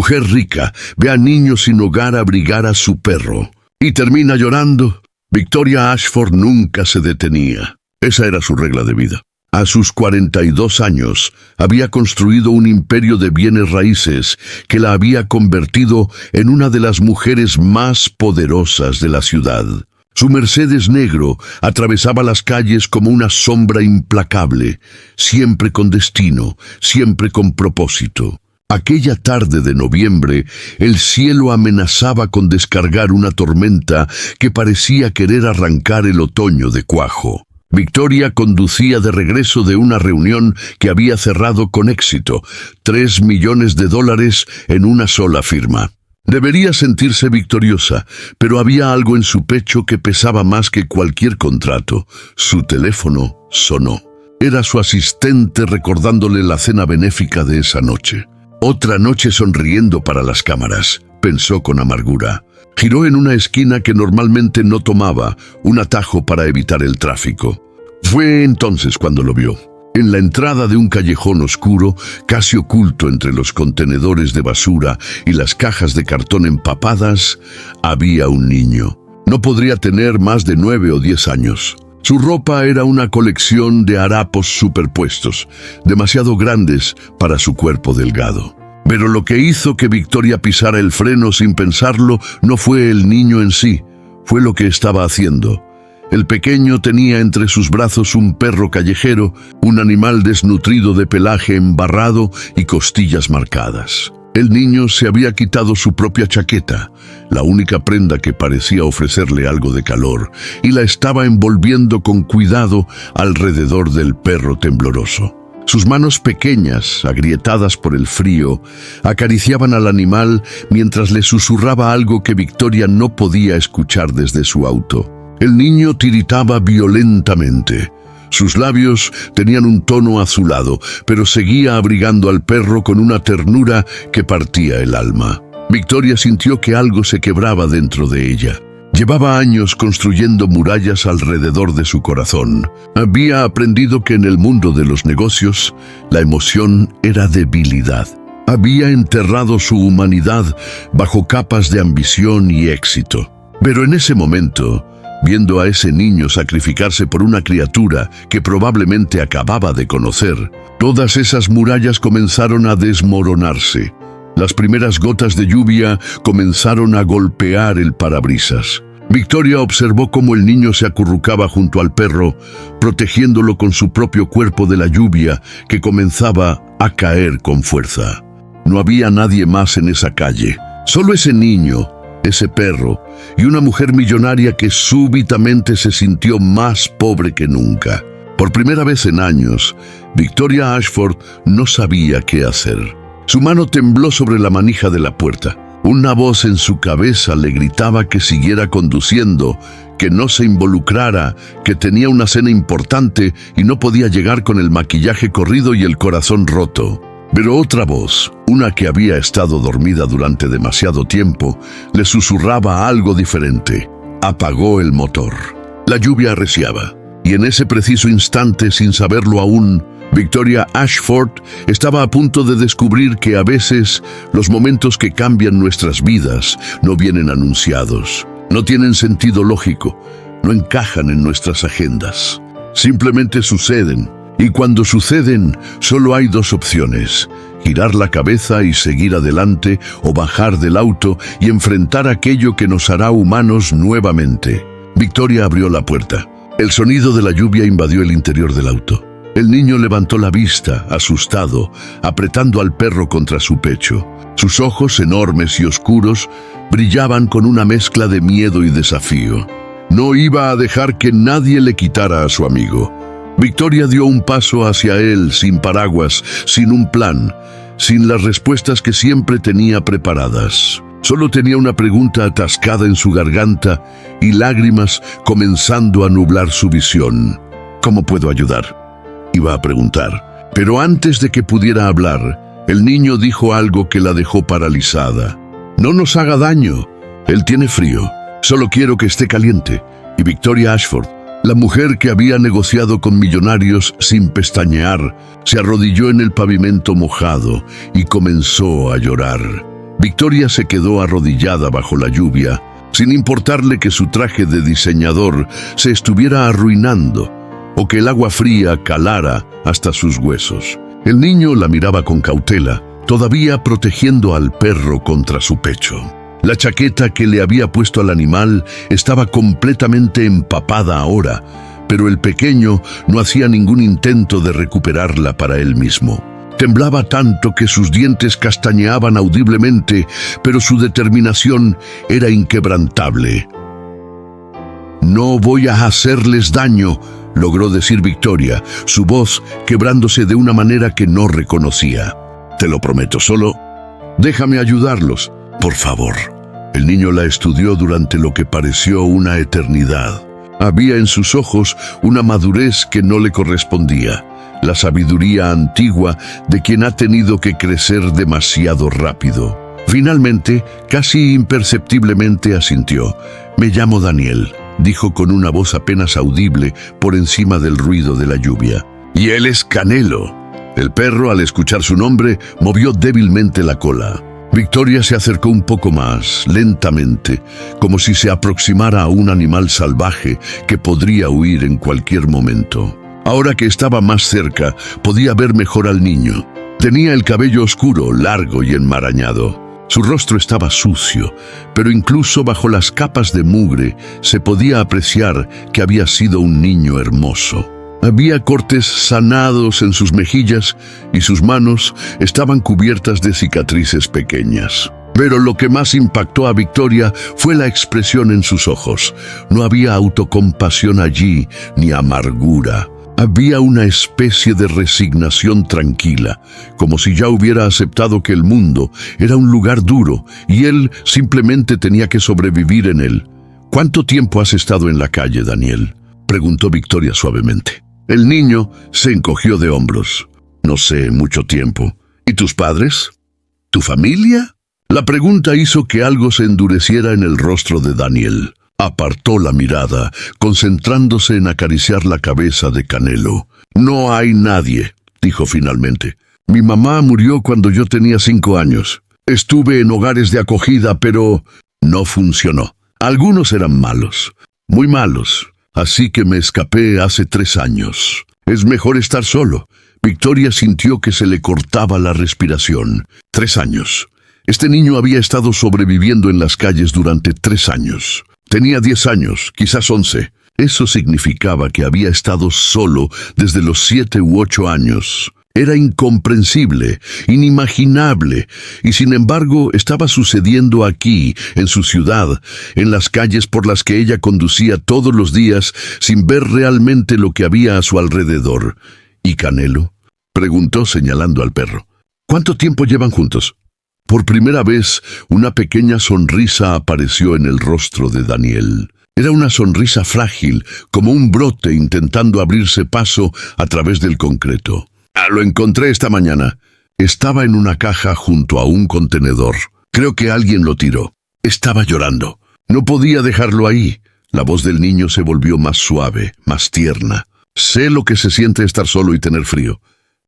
Mujer rica ve a niño sin hogar abrigar a su perro y termina llorando. Victoria Ashford nunca se detenía. Esa era su regla de vida. A sus 42 años, había construido un imperio de bienes raíces que la había convertido en una de las mujeres más poderosas de la ciudad. Su Mercedes negro atravesaba las calles como una sombra implacable, siempre con destino, siempre con propósito. Aquella tarde de noviembre, el cielo amenazaba con descargar una tormenta que parecía querer arrancar el otoño de cuajo. Victoria conducía de regreso de una reunión que había cerrado con éxito, $3 millones en una sola firma. Debería sentirse victoriosa, pero había algo en su pecho que pesaba más que cualquier contrato. Su teléfono sonó. Era su asistente recordándole la cena benéfica de esa noche. Otra noche sonriendo para las cámaras, pensó con amargura. Giró en una esquina que normalmente no tomaba, un atajo para evitar el tráfico. Fue entonces cuando lo vio. En la entrada de un callejón oscuro, casi oculto entre los contenedores de basura y las cajas de cartón empapadas, había un niño. No podría tener más de 9 o 10 años. Su ropa era una colección de harapos superpuestos, demasiado grandes para su cuerpo delgado. Pero lo que hizo que Victoria pisara el freno sin pensarlo no fue el niño en sí, fue lo que estaba haciendo. El pequeño tenía entre sus brazos un perro callejero, un animal desnutrido de pelaje embarrado y costillas marcadas. El niño se había quitado su propia chaqueta, la única prenda que parecía ofrecerle algo de calor, y la estaba envolviendo con cuidado alrededor del perro tembloroso. Sus manos pequeñas, agrietadas por el frío, acariciaban al animal mientras le susurraba algo que Victoria no podía escuchar desde su auto. El niño tiritaba violentamente. Sus labios tenían un tono azulado, pero seguía abrigando al perro con una ternura que partía el alma. Victoria sintió que algo se quebraba dentro de ella. Llevaba años construyendo murallas alrededor de su corazón. Había aprendido que en el mundo de los negocios, la emoción era debilidad. Había enterrado su humanidad bajo capas de ambición y éxito. Pero en ese momento, viendo a ese niño sacrificarse por una criatura que probablemente acababa de conocer, todas esas murallas comenzaron a desmoronarse. Las primeras gotas de lluvia comenzaron a golpear el parabrisas. Victoria observó cómo el niño se acurrucaba junto al perro, protegiéndolo con su propio cuerpo de la lluvia que comenzaba a caer con fuerza. No había nadie más en esa calle, solo ese niño, ese perro y una mujer millonaria que súbitamente se sintió más pobre que nunca. Por primera vez en años, Victoria Ashford no sabía qué hacer. Su mano tembló sobre la manija de la puerta. Una voz en su cabeza le gritaba que siguiera conduciendo, que no se involucrara, que tenía una cena importante y no podía llegar con el maquillaje corrido y el corazón roto. Pero otra voz, una que había estado dormida durante demasiado tiempo, le susurraba algo diferente. Apagó el motor. La lluvia arreciaba, y en ese preciso instante, sin saberlo aún, Victoria Ashford estaba a punto de descubrir que a veces los momentos que cambian nuestras vidas no vienen anunciados, no tienen sentido lógico, no encajan en nuestras agendas. Simplemente suceden, y cuando suceden solo hay dos opciones: girar la cabeza y seguir adelante, o bajar del auto y enfrentar aquello que nos hará humanos nuevamente. Victoria abrió la puerta. El sonido de la lluvia invadió el interior del auto. El niño levantó la vista, asustado, apretando al perro contra su pecho. Sus ojos, enormes y oscuros, brillaban con una mezcla de miedo y desafío. No iba a dejar que nadie le quitara a su amigo. Victoria dio un paso hacia él, sin paraguas, sin un plan, sin las respuestas que siempre tenía preparadas. Solo tenía una pregunta atascada en su garganta y lágrimas comenzando a nublar su visión. ¿Cómo puedo ayudar?, iba a preguntar. Pero antes de que pudiera hablar, el niño dijo algo que la dejó paralizada. No nos haga daño. Él tiene frío. Solo quiero que esté caliente. Y Victoria Ashford, la mujer que había negociado con millonarios sin pestañear, se arrodilló en el pavimento mojado y comenzó a llorar. Victoria se quedó arrodillada bajo la lluvia, sin importarle que su traje de diseñador se estuviera arruinando o que el agua fría calara hasta sus huesos. El niño la miraba con cautela, todavía protegiendo al perro contra su pecho. La chaqueta que le había puesto al animal estaba completamente empapada ahora, pero el pequeño no hacía ningún intento de recuperarla para él mismo. Temblaba tanto que sus dientes castañeaban audiblemente, pero su determinación era inquebrantable. «No voy a hacerles daño», logró decir Victoria, su voz quebrándose de una manera que no reconocía. «Te lo prometo, solo déjame ayudarlos, por favor». El niño la estudió durante lo que pareció una eternidad. Había en sus ojos una madurez que no le correspondía, la sabiduría antigua de quien ha tenido que crecer demasiado rápido. Finalmente, casi imperceptiblemente asintió. «Me llamo Daniel», dijo con una voz apenas audible por encima del ruido de la lluvia. «Y él es Canelo». El perro, al escuchar su nombre, movió débilmente la cola. Victoria se acercó un poco más, lentamente, como si se aproximara a un animal salvaje que podría huir en cualquier momento. Ahora que estaba más cerca, podía ver mejor al niño. Tenía el cabello oscuro, largo y enmarañado. Su rostro estaba sucio, pero incluso bajo las capas de mugre se podía apreciar que había sido un niño hermoso. Había cortes sanados en sus mejillas y sus manos estaban cubiertas de cicatrices pequeñas. Pero lo que más impactó a Victoria fue la expresión en sus ojos. No había autocompasión allí, ni amargura. Había una especie de resignación tranquila, como si ya hubiera aceptado que el mundo era un lugar duro y él simplemente tenía que sobrevivir en él. «¿Cuánto tiempo has estado en la calle, Daniel?», preguntó Victoria suavemente. El niño se encogió de hombros. «No sé, mucho tiempo». «¿Y tus padres? ¿Tu familia?». La pregunta hizo que algo se endureciera en el rostro de Daniel. Apartó la mirada, concentrándose en acariciar la cabeza de Canelo. «No hay nadie», dijo finalmente. «Mi mamá murió cuando yo tenía 5 años. Estuve en hogares de acogida, pero no funcionó. Algunos eran malos, muy malos. Así que me escapé hace 3 años. Es mejor estar solo». Victoria sintió que se le cortaba la respiración. 3 años. Este niño había estado sobreviviendo en las calles durante 3 años. Tenía 10 años, quizás 11. Eso significaba que había estado solo desde los 7 u 8 años. Era incomprensible, inimaginable, y sin embargo estaba sucediendo aquí, en su ciudad, en las calles por las que ella conducía todos los días sin ver realmente lo que había a su alrededor. «¿Y Canelo?», preguntó señalando al perro. «¿Cuánto tiempo llevan juntos?». Por primera vez, una pequeña sonrisa apareció en el rostro de Daniel. Era una sonrisa frágil, como un brote intentando abrirse paso a través del concreto. «Lo encontré esta mañana. Estaba en una caja junto a un contenedor. Creo que alguien lo tiró. Estaba llorando. No podía dejarlo ahí». La voz del niño se volvió más suave, más tierna. «Sé lo que se siente estar solo y tener frío.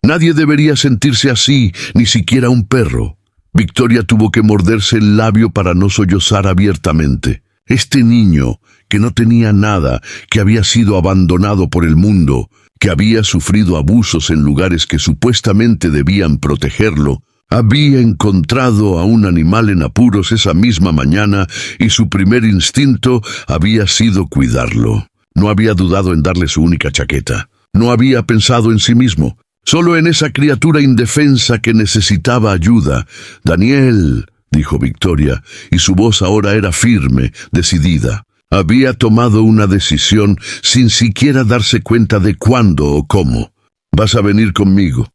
Nadie debería sentirse así, ni siquiera un perro». Victoria tuvo que morderse el labio para no sollozar abiertamente. Este niño, que no tenía nada, que había sido abandonado por el mundo, que había sufrido abusos en lugares que supuestamente debían protegerlo, había encontrado a un animal en apuros esa misma mañana y su primer instinto había sido cuidarlo. No había dudado en darle su única chaqueta. No había pensado en sí mismo, solo en esa criatura indefensa que necesitaba ayuda. «Daniel», dijo Victoria, y su voz ahora era firme, decidida. Había tomado una decisión sin siquiera darse cuenta de cuándo o cómo. «Vas a venir conmigo.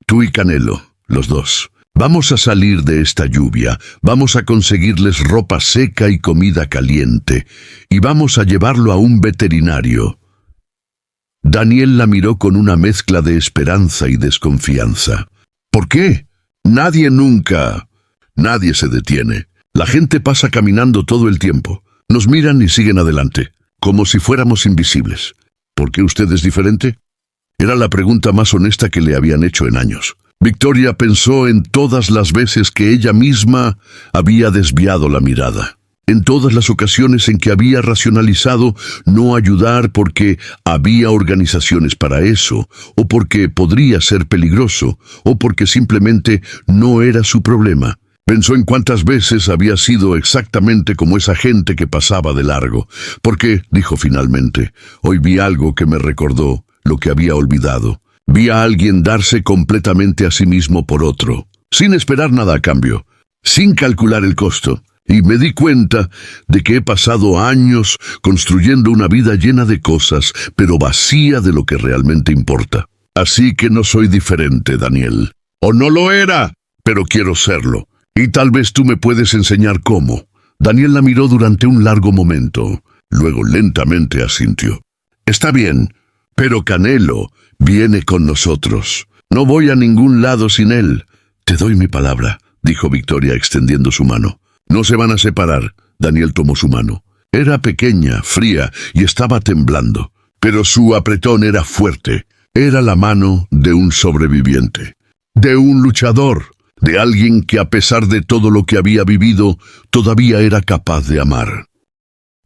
Tú y Canelo, los dos. Vamos a salir de esta lluvia, vamos a conseguirles ropa seca y comida caliente, y vamos a llevarlo a un veterinario». Daniel la miró con una mezcla de esperanza y desconfianza. «¿Por qué? Nadie nunca. Nadie se detiene. La gente pasa caminando todo el tiempo. Nos miran y siguen adelante, como si fuéramos invisibles. ¿Por qué usted es diferente?». Era la pregunta más honesta que le habían hecho en años. Victoria pensó en todas las veces que ella misma había desviado la mirada, en todas las ocasiones en que había racionalizado no ayudar porque había organizaciones para eso, o porque podría ser peligroso, o porque simplemente no era su problema. Pensó en cuántas veces había sido exactamente como esa gente que pasaba de largo, porque, dijo finalmente, hoy vi algo que me recordó lo que había olvidado. Vi a alguien darse completamente a sí mismo por otro, sin esperar nada a cambio, sin calcular el costo, y me di cuenta de que he pasado años construyendo una vida llena de cosas, pero vacía de lo que realmente importa. Así que no soy diferente, Daniel. O no lo era, pero quiero serlo. Y tal vez tú me puedes enseñar cómo. Daniel la miró durante un largo momento, luego lentamente asintió. Está bien, pero Canelo viene con nosotros. No voy a ningún lado sin él. Te doy mi palabra, dijo Victoria extendiendo su mano. No se van a separar. Daniel tomó su mano. Era pequeña, fría y estaba temblando, pero su apretón era fuerte. Era la mano de un sobreviviente, de un luchador, de alguien que a pesar de todo lo que había vivido, todavía era capaz de amar.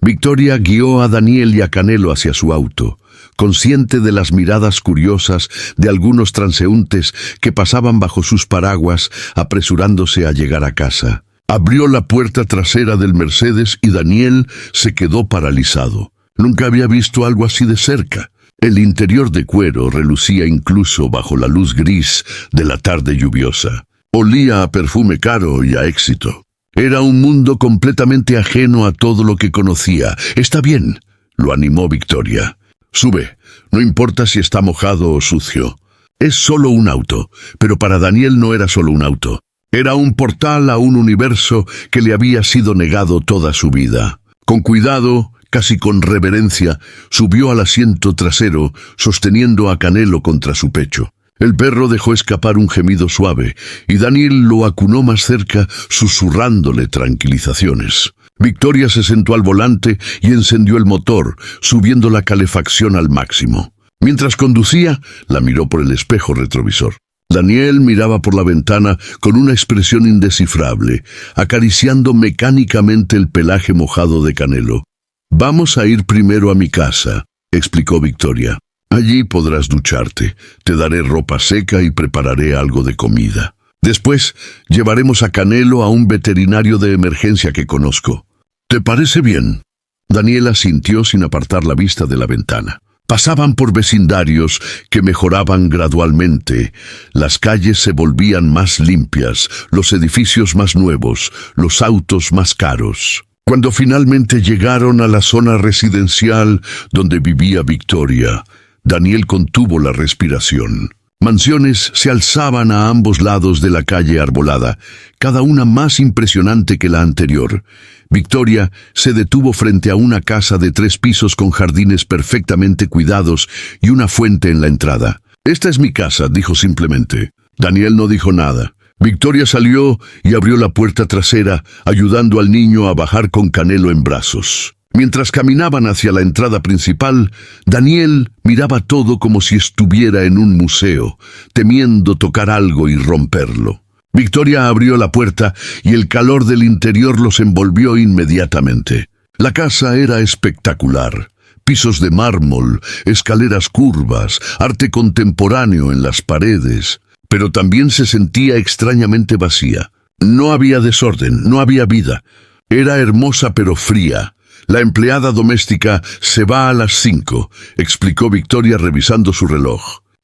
Victoria guió a Daniel y a Canelo hacia su auto, consciente de las miradas curiosas de algunos transeúntes que pasaban bajo sus paraguas, apresurándose a llegar a casa. Abrió la puerta trasera del Mercedes y Daniel se quedó paralizado. Nunca había visto algo así de cerca. El interior de cuero relucía incluso bajo la luz gris de la tarde lluviosa. Olía a perfume caro y a éxito. Era un mundo completamente ajeno a todo lo que conocía. Está bien, lo animó Victoria. Sube, no importa si está mojado o sucio. Es solo un auto, pero para Daniel no era solo un auto. Era un portal a un universo que le había sido negado toda su vida. Con cuidado, casi con reverencia, subió al asiento trasero, sosteniendo a Canelo contra su pecho. El perro dejó escapar un gemido suave, y Daniel lo acunó más cerca, susurrándole tranquilizaciones. Victoria se sentó al volante y encendió el motor, subiendo la calefacción al máximo. Mientras conducía, la miró por el espejo retrovisor. Daniel miraba por la ventana con una expresión indescifrable, acariciando mecánicamente el pelaje mojado de Canelo. «Vamos a ir primero a mi casa», explicó Victoria. «Allí podrás ducharte, te daré ropa seca y prepararé algo de comida. Después llevaremos a Canelo a un veterinario de emergencia que conozco. ¿Te parece bien?» Daniel asintió sin apartar la vista de la ventana. Pasaban por vecindarios que mejoraban gradualmente. Las calles se volvían más limpias, los edificios más nuevos, los autos más caros. Cuando finalmente llegaron a la zona residencial donde vivía Victoria, Daniel contuvo la respiración. Mansiones se alzaban a ambos lados de la calle arbolada, cada una más impresionante que la anterior. Victoria se detuvo frente a una casa de 3 pisos con jardines perfectamente cuidados y una fuente en la entrada. «Esta es mi casa», dijo simplemente. Daniel no dijo nada. Victoria salió y abrió la puerta trasera, ayudando al niño a bajar con Canelo en brazos. Mientras caminaban hacia la entrada principal, Daniel miraba todo como si estuviera en un museo, temiendo tocar algo y romperlo. Victoria abrió la puerta y el calor del interior los envolvió inmediatamente. La casa era espectacular. Pisos de mármol, escaleras curvas, arte contemporáneo en las paredes. Pero también se sentía extrañamente vacía. No había desorden, no había vida. Era hermosa pero fría. «La empleada doméstica se va a las 5», explicó Victoria revisando su reloj.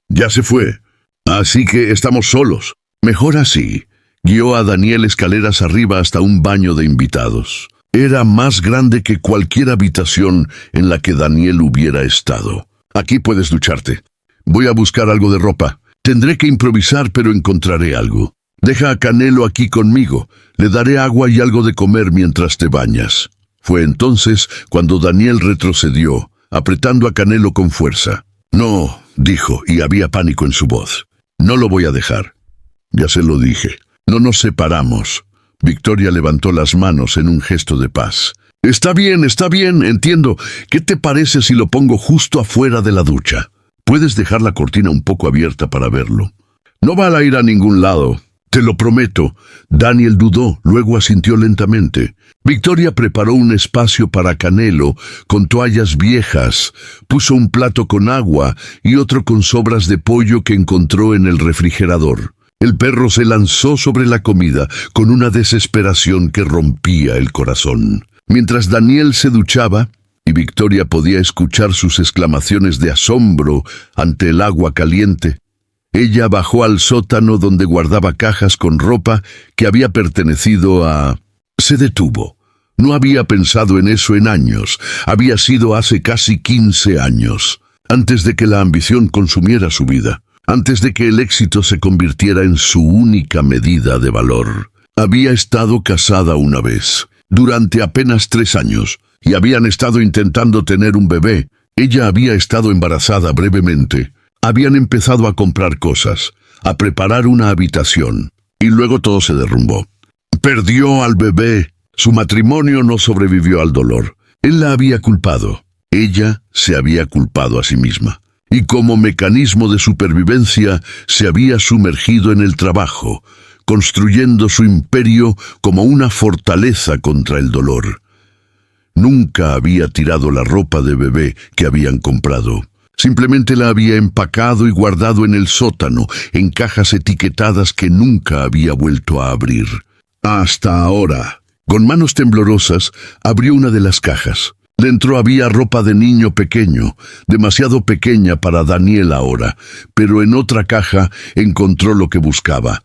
«Ya se fue. Así que estamos solos. Mejor así». Guió a Daniel escaleras arriba hasta un baño de invitados. Era más grande que cualquier habitación en la que Daniel hubiera estado. «Aquí puedes ducharte. Voy a buscar algo de ropa. Tendré que improvisar, pero encontraré algo. Deja a Canelo aquí conmigo. Le daré agua y algo de comer mientras te bañas». Fue entonces cuando Daniel retrocedió, apretando a Canelo con fuerza. «No», dijo, y había pánico en su voz. «No lo voy a dejar». «Ya se lo dije. No nos separamos». Victoria levantó las manos en un gesto de paz. Está bien, entiendo. ¿Qué te parece si lo pongo justo afuera de la ducha? Puedes dejar la cortina un poco abierta para verlo». No va a ir a ningún lado. Te lo prometo. Daniel dudó, luego asintió lentamente. Victoria preparó un espacio para Canelo con toallas viejas, puso un plato con agua y otro con sobras de pollo que encontró en el refrigerador. El perro se lanzó sobre la comida con una desesperación que rompía el corazón. Mientras Daniel se duchaba, y Victoria podía escuchar sus exclamaciones de asombro ante el agua caliente, ella bajó al sótano donde guardaba cajas con ropa que había pertenecido a... Se detuvo. No había pensado en eso en años. Había sido hace casi 15 años, antes de que la ambición consumiera su vida, antes de que el éxito se convirtiera en su única medida de valor. Había estado casada una vez, durante apenas 3 años, y habían estado intentando tener un bebé. Ella había estado embarazada brevemente. Habían empezado a comprar cosas, a preparar una habitación, y luego todo se derrumbó. Perdió al bebé. Su matrimonio no sobrevivió al dolor. Él la había culpado. Ella se había culpado a sí misma. Y como mecanismo de supervivencia, se había sumergido en el trabajo, construyendo su imperio como una fortaleza contra el dolor. Nunca había tirado la ropa de bebé que habían comprado. Simplemente la había empacado y guardado en el sótano, en cajas etiquetadas que nunca había vuelto a abrir. Hasta ahora. Con manos temblorosas, abrió una de las cajas. Dentro había ropa de niño pequeño, demasiado pequeña para Daniel ahora, pero en otra caja encontró lo que buscaba.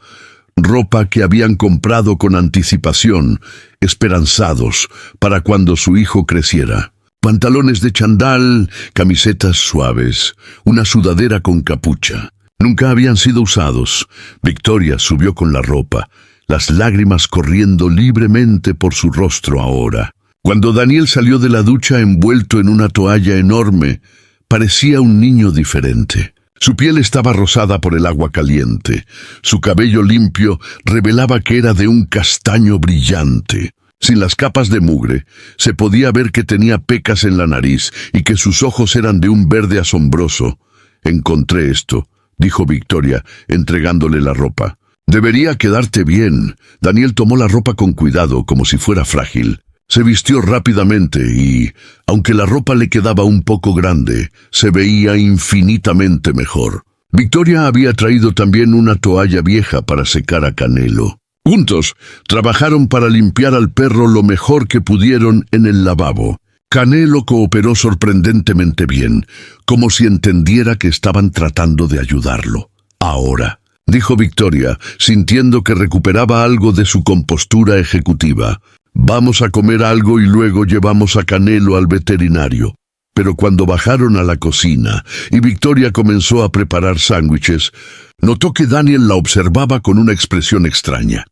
Ropa que habían comprado con anticipación, esperanzados, para cuando su hijo creciera. Pantalones de chandal, camisetas suaves, una sudadera con capucha. Nunca habían sido usados. Victoria subió con la ropa, las lágrimas corriendo libremente por su rostro ahora. Cuando Daniel salió de la ducha envuelto en una toalla enorme, parecía un niño diferente. Su piel estaba rosada por el agua caliente. Su cabello limpio revelaba que era de un castaño brillante. Sin las capas de mugre, se podía ver que tenía pecas en la nariz y que sus ojos eran de un verde asombroso. «Encontré esto», dijo Victoria, entregándole la ropa. «Debería quedarte bien». Daniel tomó la ropa con cuidado, como si fuera frágil. Se vistió rápidamente y, aunque la ropa le quedaba un poco grande, se veía infinitamente mejor. Victoria había traído también una toalla vieja para secar a Canelo. Juntos, trabajaron para limpiar al perro lo mejor que pudieron en el lavabo. Canelo cooperó sorprendentemente bien, como si entendiera que estaban tratando de ayudarlo. «Ahora», dijo Victoria, sintiendo que recuperaba algo de su compostura ejecutiva, «vamos a comer algo y luego llevamos a Canelo al veterinario». Pero cuando bajaron a la cocina y Victoria comenzó a preparar sándwiches, notó que Daniel la observaba con una expresión extraña.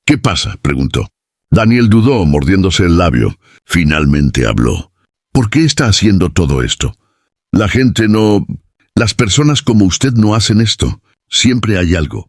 «¿Qué pasa?», preguntó. Daniel dudó, mordiéndose el labio. Finalmente habló. «¿Por qué está haciendo todo esto? La gente no... Las personas como usted no hacen esto. Siempre hay algo.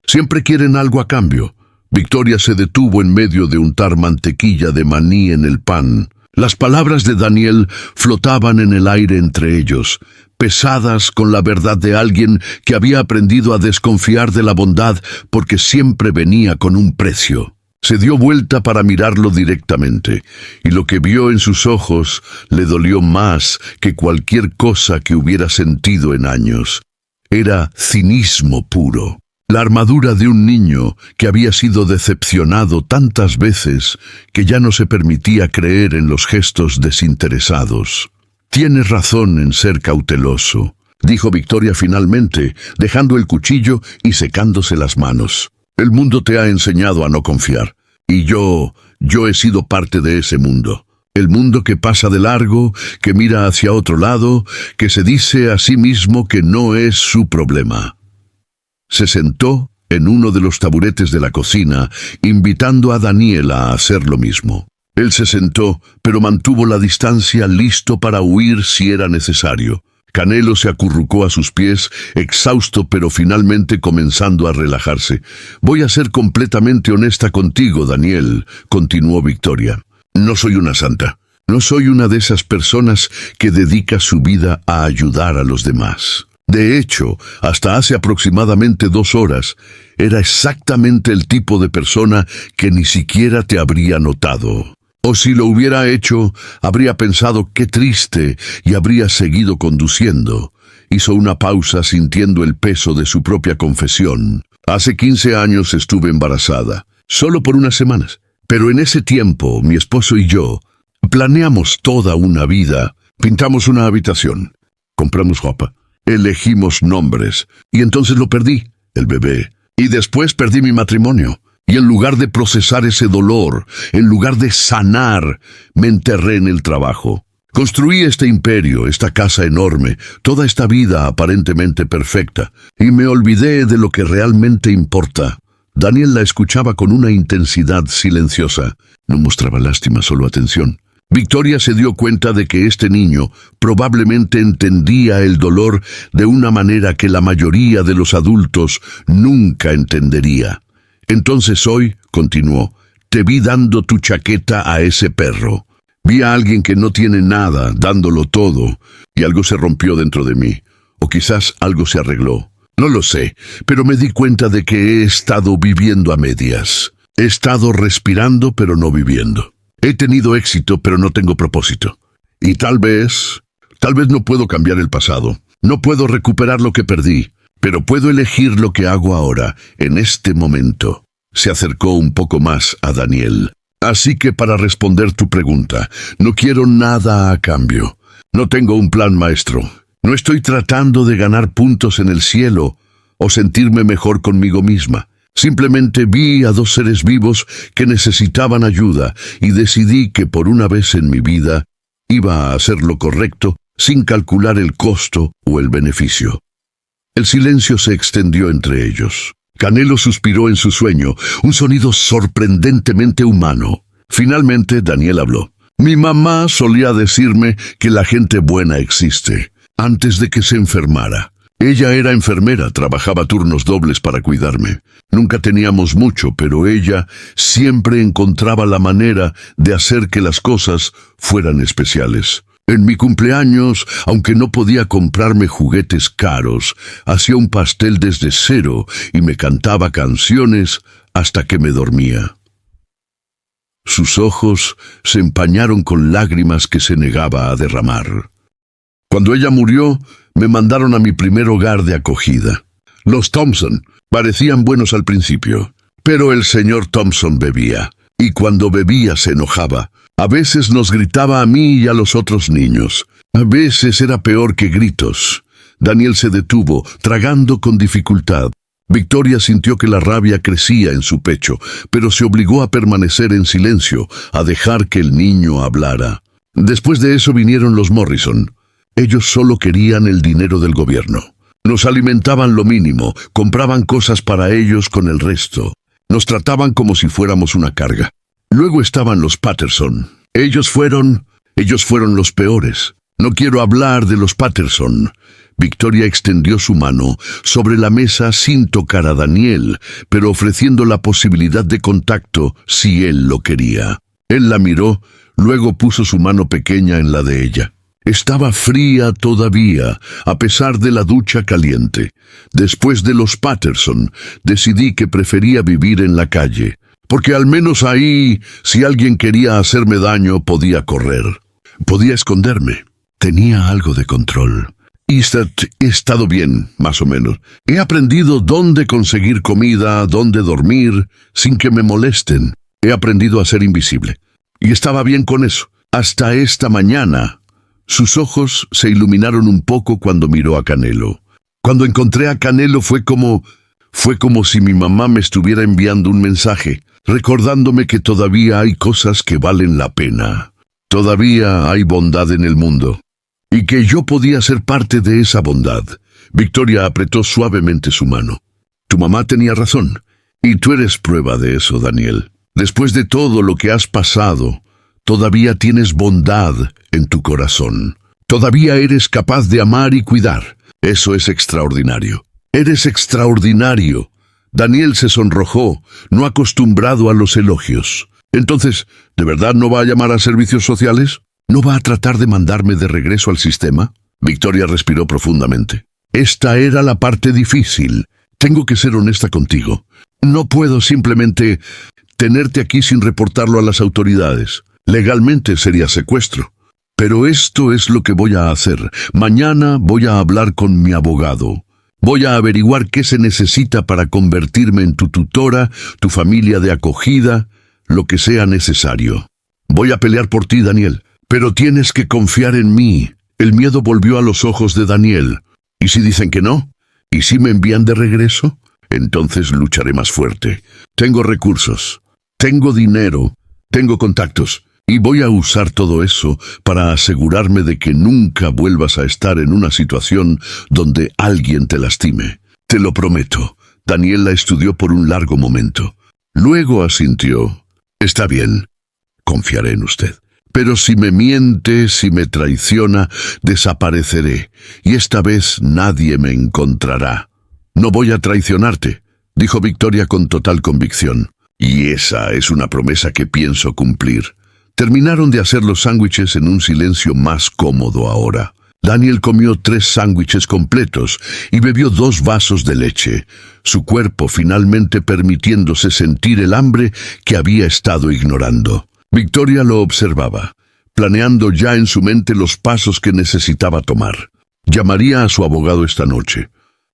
Siempre quieren algo a cambio». Victoria se detuvo en medio de untar mantequilla de maní en el pan. Las palabras de Daniel flotaban en el aire entre ellos, pesadas con la verdad de alguien que había aprendido a desconfiar de la bondad porque siempre venía con un precio. Se dio vuelta para mirarlo directamente, y lo que vio en sus ojos le dolió más que cualquier cosa que hubiera sentido en años. Era cinismo puro. La armadura de un niño que había sido decepcionado tantas veces que ya no se permitía creer en los gestos desinteresados. «Tienes razón en ser cauteloso», dijo Victoria finalmente, dejando el cuchillo y secándose las manos. «El mundo te ha enseñado a no confiar, y yo he sido parte de ese mundo. El mundo que pasa de largo, que mira hacia otro lado, que se dice a sí mismo que no es su problema». Se sentó en uno de los taburetes de la cocina, invitando a Daniel a hacer lo mismo. Él se sentó, pero mantuvo la distancia, listo para huir si era necesario. Canelo se acurrucó a sus pies, exhausto pero finalmente comenzando a relajarse. «Voy a ser completamente honesta contigo, Daniel», continuó Victoria. «No soy una santa. No soy una de esas personas que dedica su vida a ayudar a los demás. De hecho, hasta hace aproximadamente 2 horas, era exactamente el tipo de persona que ni siquiera te habría notado. O si lo hubiera hecho, habría pensado qué triste y habría seguido conduciendo. Hizo una pausa sintiendo el peso de su propia confesión. Hace 15 años estuve embarazada, solo por unas semanas. Pero en ese tiempo, mi esposo y yo planeamos toda una vida. Pintamos una habitación, compramos ropa, elegimos nombres, y entonces lo perdí, el bebé. Y después perdí mi matrimonio. Y en lugar de procesar ese dolor, en lugar de sanar, me enterré en el trabajo. Construí este imperio, esta casa enorme, toda esta vida aparentemente perfecta, y me olvidé de lo que realmente importa. Daniel la escuchaba con una intensidad silenciosa. No mostraba lástima, solo atención. Victoria se dio cuenta de que este niño probablemente entendía el dolor de una manera que la mayoría de los adultos nunca entendería. Entonces hoy, continuó, te vi dando tu chaqueta a ese perro. Vi a alguien que no tiene nada, dándolo todo, y algo se rompió dentro de mí. O quizás algo se arregló. No lo sé, pero me di cuenta de que he estado viviendo a medias. He estado respirando, pero no viviendo. He tenido éxito, pero no tengo propósito. Y tal vez no puedo cambiar el pasado. No puedo recuperar lo que perdí. Pero puedo elegir lo que hago ahora, en este momento. Se acercó un poco más a Daniel. Así que para responder tu pregunta, no quiero nada a cambio. No tengo un plan maestro. No estoy tratando de ganar puntos en el cielo o sentirme mejor conmigo misma. Simplemente vi a 2 seres vivos que necesitaban ayuda y decidí que por una vez en mi vida iba a hacer lo correcto sin calcular el costo o el beneficio. El silencio se extendió entre ellos. Canelo suspiró en su sueño, un sonido sorprendentemente humano. Finalmente, Daniel habló. Mi mamá solía decirme que la gente buena existe, antes de que se enfermara. Ella era enfermera, trabajaba turnos dobles para cuidarme. Nunca teníamos mucho, pero ella siempre encontraba la manera de hacer que las cosas fueran especiales. En mi cumpleaños, aunque no podía comprarme juguetes caros, hacía un pastel desde cero y me cantaba canciones hasta que me dormía. Sus ojos se empañaron con lágrimas que se negaba a derramar. Cuando ella murió, me mandaron a mi primer hogar de acogida. Los Thompson parecían buenos al principio, pero el señor Thompson bebía, y cuando bebía se enojaba. A veces nos gritaba a mí y a los otros niños. A veces era peor que gritos. Daniel se detuvo, tragando con dificultad. Victoria sintió que la rabia crecía en su pecho, pero se obligó a permanecer en silencio, a dejar que el niño hablara. Después de eso vinieron los Morrison. Ellos solo querían el dinero del gobierno. Nos alimentaban lo mínimo, compraban cosas para ellos con el resto. Nos trataban como si fuéramos una carga. Luego estaban los Patterson. Ellos fueron los peores. No quiero hablar de los Patterson. Victoria extendió su mano sobre la mesa sin tocar a Daniel, pero ofreciendo la posibilidad de contacto si él lo quería. Él la miró, luego puso su mano pequeña en la de ella. Estaba fría todavía, a pesar de la ducha caliente. Después de los Patterson, decidí que prefería vivir en la calle, porque al menos ahí, si alguien quería hacerme daño, podía correr. Podía esconderme. Tenía algo de control. He estado bien, más o menos. He aprendido dónde conseguir comida, dónde dormir, sin que me molesten. He aprendido a ser invisible. Y estaba bien con eso. Hasta esta mañana. Sus ojos se iluminaron un poco cuando miró a Canelo. Cuando encontré a Canelo fue como si mi mamá me estuviera enviando un mensaje, recordándome que todavía hay cosas que valen la pena. Todavía hay bondad en el mundo. Y que yo podía ser parte de esa bondad. Victoria apretó suavemente su mano. Tu mamá tenía razón. Y tú eres prueba de eso, Daniel. Después de todo lo que has pasado, todavía tienes bondad en tu corazón. Todavía eres capaz de amar y cuidar. Eso es extraordinario. Eres extraordinario. Daniel se sonrojó, no acostumbrado a los elogios. Entonces, ¿de verdad no va a llamar a servicios sociales? ¿No va a tratar de mandarme de regreso al sistema? Victoria respiró profundamente. Esta era la parte difícil. Tengo que ser honesta contigo. No puedo simplemente tenerte aquí sin reportarlo a las autoridades. Legalmente sería secuestro. Pero esto es lo que voy a hacer. Mañana voy a hablar con mi abogado. Voy a averiguar qué se necesita para convertirme en tu tutora, tu familia de acogida, lo que sea necesario. Voy a pelear por ti, Daniel, pero tienes que confiar en mí. El miedo volvió a los ojos de Daniel. ¿Y si dicen que no? ¿Y si me envían de regreso? Entonces lucharé más fuerte. Tengo recursos, tengo dinero, tengo contactos, y voy a usar todo eso para asegurarme de que nunca vuelvas a estar en una situación donde alguien te lastime. Te lo prometo. Daniel la estudió por un largo momento. Luego asintió. Está bien, confiaré en usted. Pero si me miente, si me traiciona, desapareceré, y esta vez nadie me encontrará. No voy a traicionarte, dijo Victoria con total convicción. Y esa es una promesa que pienso cumplir. Terminaron de hacer los sándwiches en un silencio más cómodo ahora. Daniel comió 3 sándwiches completos y bebió 2 vasos de leche, su cuerpo finalmente permitiéndose sentir el hambre que había estado ignorando. Victoria lo observaba, planeando ya en su mente los pasos que necesitaba tomar. Llamaría a su abogado esta noche.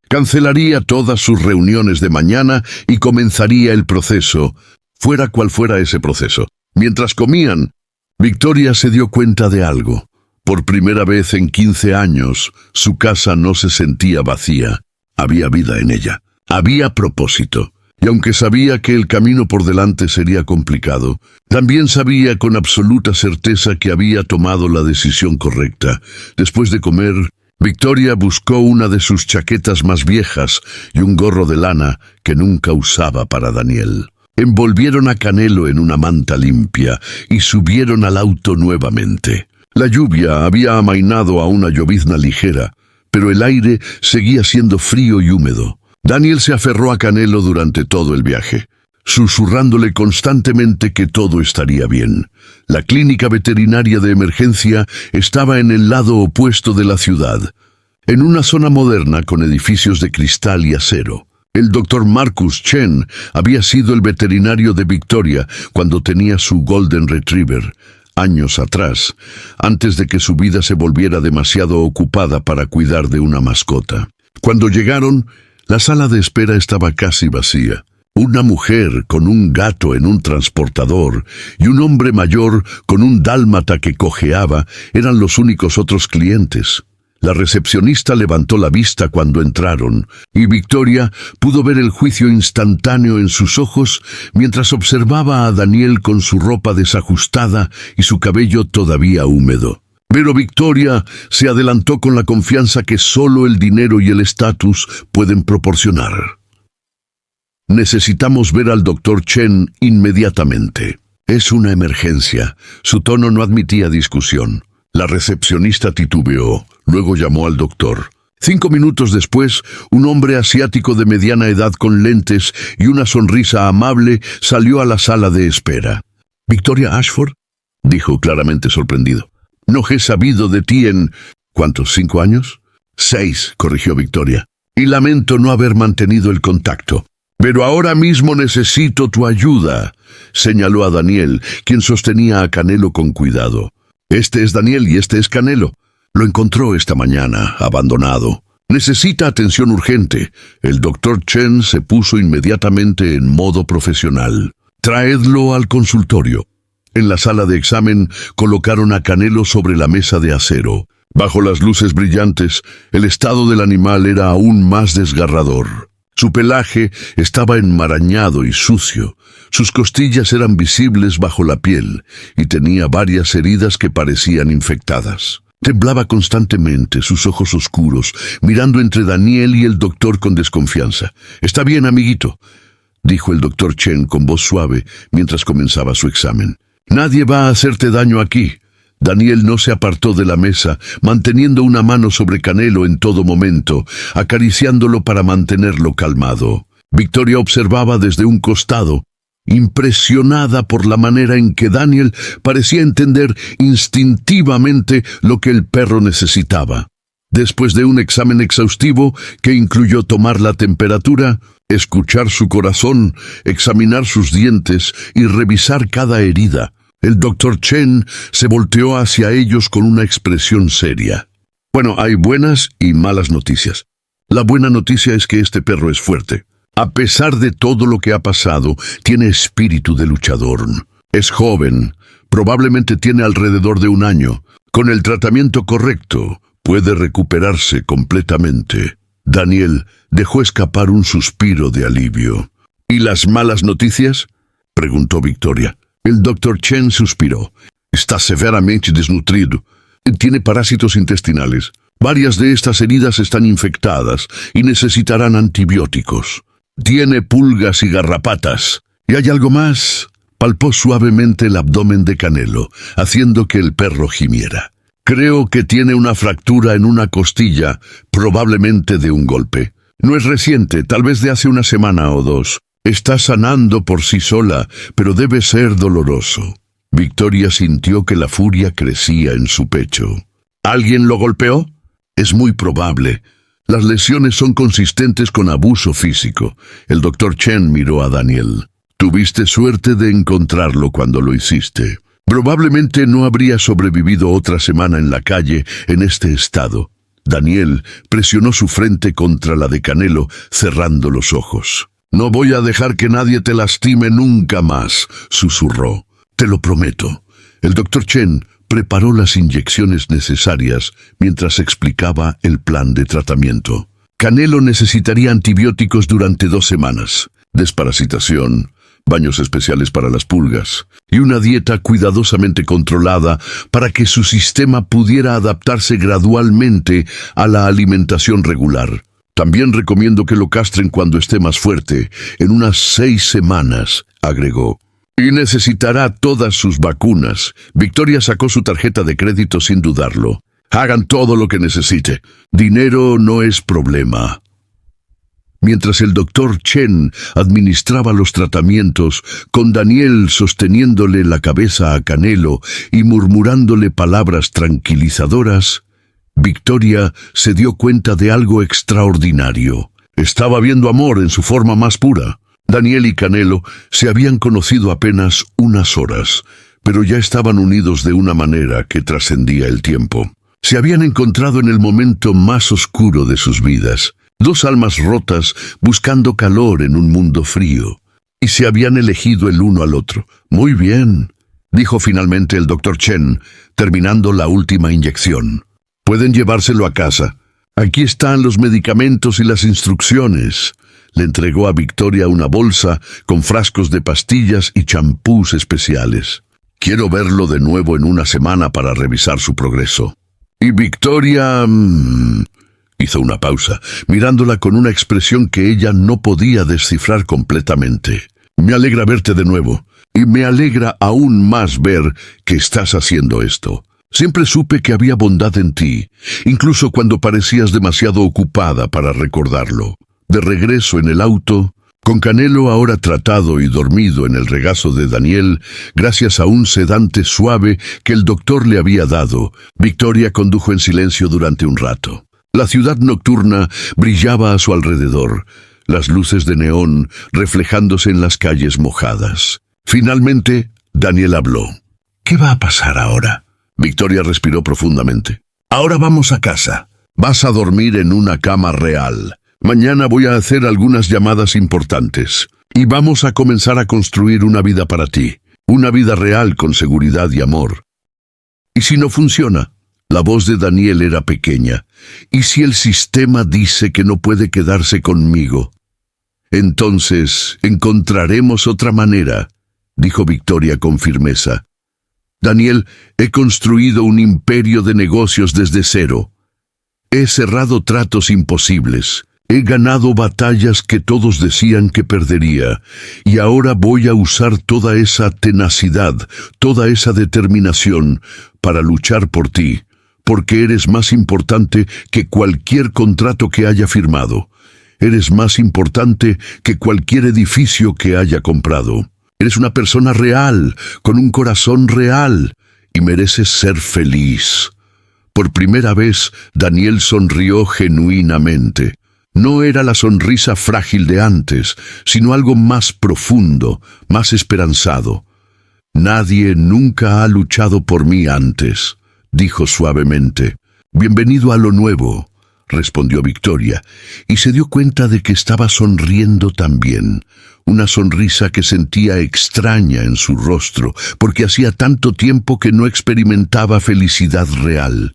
Cancelaría todas sus reuniones de mañana y comenzaría el proceso, fuera cual fuera ese proceso. Mientras comían, Victoria se dio cuenta de algo. Por primera vez en 15 años, su casa no se sentía vacía. Había vida en ella. Había propósito. Y aunque sabía que el camino por delante sería complicado, también sabía con absoluta certeza que había tomado la decisión correcta. Después de comer, Victoria buscó una de sus chaquetas más viejas y un gorro de lana que nunca usaba para Daniel. Envolvieron a Canelo en una manta limpia y subieron al auto nuevamente. La lluvia había amainado a una llovizna ligera, pero el aire seguía siendo frío y húmedo. Daniel se aferró a Canelo durante todo el viaje, susurrándole constantemente que todo estaría bien. La clínica veterinaria de emergencia estaba en el lado opuesto de la ciudad, en una zona moderna con edificios de cristal y acero. El doctor Marcus Chen había sido el veterinario de Victoria cuando tenía su Golden Retriever, años atrás, antes de que su vida se volviera demasiado ocupada para cuidar de una mascota. Cuando llegaron, la sala de espera estaba casi vacía. Una mujer con un gato en un transportador y un hombre mayor con un dálmata que cojeaba eran los únicos otros clientes. La recepcionista levantó la vista cuando entraron, y Victoria pudo ver el juicio instantáneo en sus ojos mientras observaba a Daniel con su ropa desajustada y su cabello todavía húmedo. Pero Victoria se adelantó con la confianza que solo el dinero y el estatus pueden proporcionar. Necesitamos ver al doctor Chen inmediatamente. Es una emergencia. Su tono no admitía discusión. La recepcionista titubeó, luego llamó al doctor. 5 minutos después, un hombre asiático de mediana edad con lentes y una sonrisa amable salió a la sala de espera. «¿Victoria Ashford?», dijo claramente sorprendido. «No he sabido de ti en... ¿cuántos, 5 años?» 6, corrigió Victoria. «Y lamento no haber mantenido el contacto. Pero ahora mismo necesito tu ayuda», señaló a Daniel, quien sostenía a Canelo con cuidado. «Este es Daniel y este es Canelo. Lo encontró esta mañana, abandonado. Necesita atención urgente». El doctor Chen se puso inmediatamente en modo profesional. «Traedlo al consultorio». En la sala de examen colocaron a Canelo sobre la mesa de acero. Bajo las luces brillantes, el estado del animal era aún más desgarrador. Su pelaje estaba enmarañado y sucio. Sus costillas eran visibles bajo la piel y tenía varias heridas que parecían infectadas. Temblaba constantemente, sus ojos oscuros, mirando entre Daniel y el doctor con desconfianza. «Está bien, amiguito», dijo el doctor Chen con voz suave mientras comenzaba su examen. «Nadie va a hacerte daño aquí». Daniel no se apartó de la mesa, manteniendo una mano sobre Canelo en todo momento, acariciándolo para mantenerlo calmado. Victoria observaba desde un costado, impresionada por la manera en que Daniel parecía entender instintivamente lo que el perro necesitaba. Después de un examen exhaustivo que incluyó tomar la temperatura, escuchar su corazón, examinar sus dientes y revisar cada herida, el doctor Chen se volteó hacia ellos con una expresión seria. Bueno, hay buenas y malas noticias. La buena noticia es que este perro es fuerte. A pesar de todo lo que ha pasado, tiene espíritu de luchador. Es joven, probablemente tiene alrededor de 1 año. Con el tratamiento correcto, puede recuperarse completamente. Daniel dejó escapar un suspiro de alivio. ¿Y las malas noticias?, preguntó Victoria. El doctor Chen suspiró. Está severamente desnutrido. Tiene parásitos intestinales. Varias de estas heridas están infectadas y necesitarán antibióticos. Tiene pulgas y garrapatas. ¿Y hay algo más? Palpó suavemente el abdomen de Canelo, haciendo que el perro gimiera. Creo que tiene una fractura en una costilla, probablemente de un golpe. No es reciente, tal vez de hace 1 semana o 2. Está sanando por sí sola, pero debe ser doloroso. Victoria sintió que la furia crecía en su pecho. ¿Alguien lo golpeó? Es muy probable. Las lesiones son consistentes con abuso físico. El doctor Chen miró a Daniel. Tuviste suerte de encontrarlo cuando lo hiciste. Probablemente no habría sobrevivido otra semana en la calle en este estado. Daniel presionó su frente contra la de Canelo, cerrando los ojos. No voy a dejar que nadie te lastime nunca más, susurró. Te lo prometo. El doctor Chen preparó las inyecciones necesarias mientras explicaba el plan de tratamiento. Canelo necesitaría antibióticos durante 2 semanas, desparasitación, baños especiales para las pulgas y una dieta cuidadosamente controlada para que su sistema pudiera adaptarse gradualmente a la alimentación regular. También recomiendo que lo castren cuando esté más fuerte, en unas 6 semanas, agregó. Y necesitará todas sus vacunas. Victoria sacó su tarjeta de crédito sin dudarlo. Hagan todo lo que necesite. Dinero no es problema. Mientras el doctor Chen administraba los tratamientos, con Daniel sosteniéndole la cabeza a Canelo y murmurándole palabras tranquilizadoras, Victoria se dio cuenta de algo extraordinario. Estaba viendo amor en su forma más pura. Daniel y Canelo se habían conocido apenas unas horas, pero ya estaban unidos de una manera que trascendía el tiempo. Se habían encontrado en el momento más oscuro de sus vidas. 2 almas rotas buscando calor en un mundo frío. Y se habían elegido el uno al otro. Muy bien, dijo finalmente el doctor Chen, terminando la última inyección. Pueden llevárselo a casa. Aquí están los medicamentos y las instrucciones. Le entregó a Victoria una bolsa con frascos de pastillas y champús especiales. Quiero verlo de nuevo en 1 semana para revisar su progreso. Y Victoria... hizo una pausa, mirándola con una expresión que ella no podía descifrar completamente. Me alegra verte de nuevo, y me alegra aún más ver que estás haciendo esto. Siempre supe que había bondad en ti, incluso cuando parecías demasiado ocupada para recordarlo. De regreso en el auto, con Canelo ahora tratado y dormido en el regazo de Daniel, gracias a un sedante suave que el doctor le había dado, Victoria condujo en silencio durante un rato. La ciudad nocturna brillaba a su alrededor, las luces de neón reflejándose en las calles mojadas. Finalmente, Daniel habló. ¿Qué va a pasar ahora? Victoria respiró profundamente. Ahora vamos a casa. Vas a dormir en una cama real. Mañana voy a hacer algunas llamadas importantes. Y vamos a comenzar a construir una vida para ti. Una vida real con seguridad y amor. ¿Y si no funciona? La voz de Daniel era pequeña. ¿Y si el sistema dice que no puede quedarse conmigo? Entonces encontraremos otra manera, dijo Victoria con firmeza. Daniel, he construido un imperio de negocios desde cero. He cerrado tratos imposibles. He ganado batallas que todos decían que perdería. Y ahora voy a usar toda esa tenacidad, toda esa determinación para luchar por ti. Porque eres más importante que cualquier contrato que haya firmado. Eres más importante que cualquier edificio que haya comprado. Eres una persona real, con un corazón real, y mereces ser feliz. Por primera vez, Daniel sonrió genuinamente. No era la sonrisa frágil de antes, sino algo más profundo, más esperanzado. «Nadie nunca ha luchado por mí antes», dijo suavemente. «Bienvenido a lo nuevo», respondió Victoria, y se dio cuenta de que estaba sonriendo también, una sonrisa que sentía extraña en su rostro, porque hacía tanto tiempo que no experimentaba felicidad real.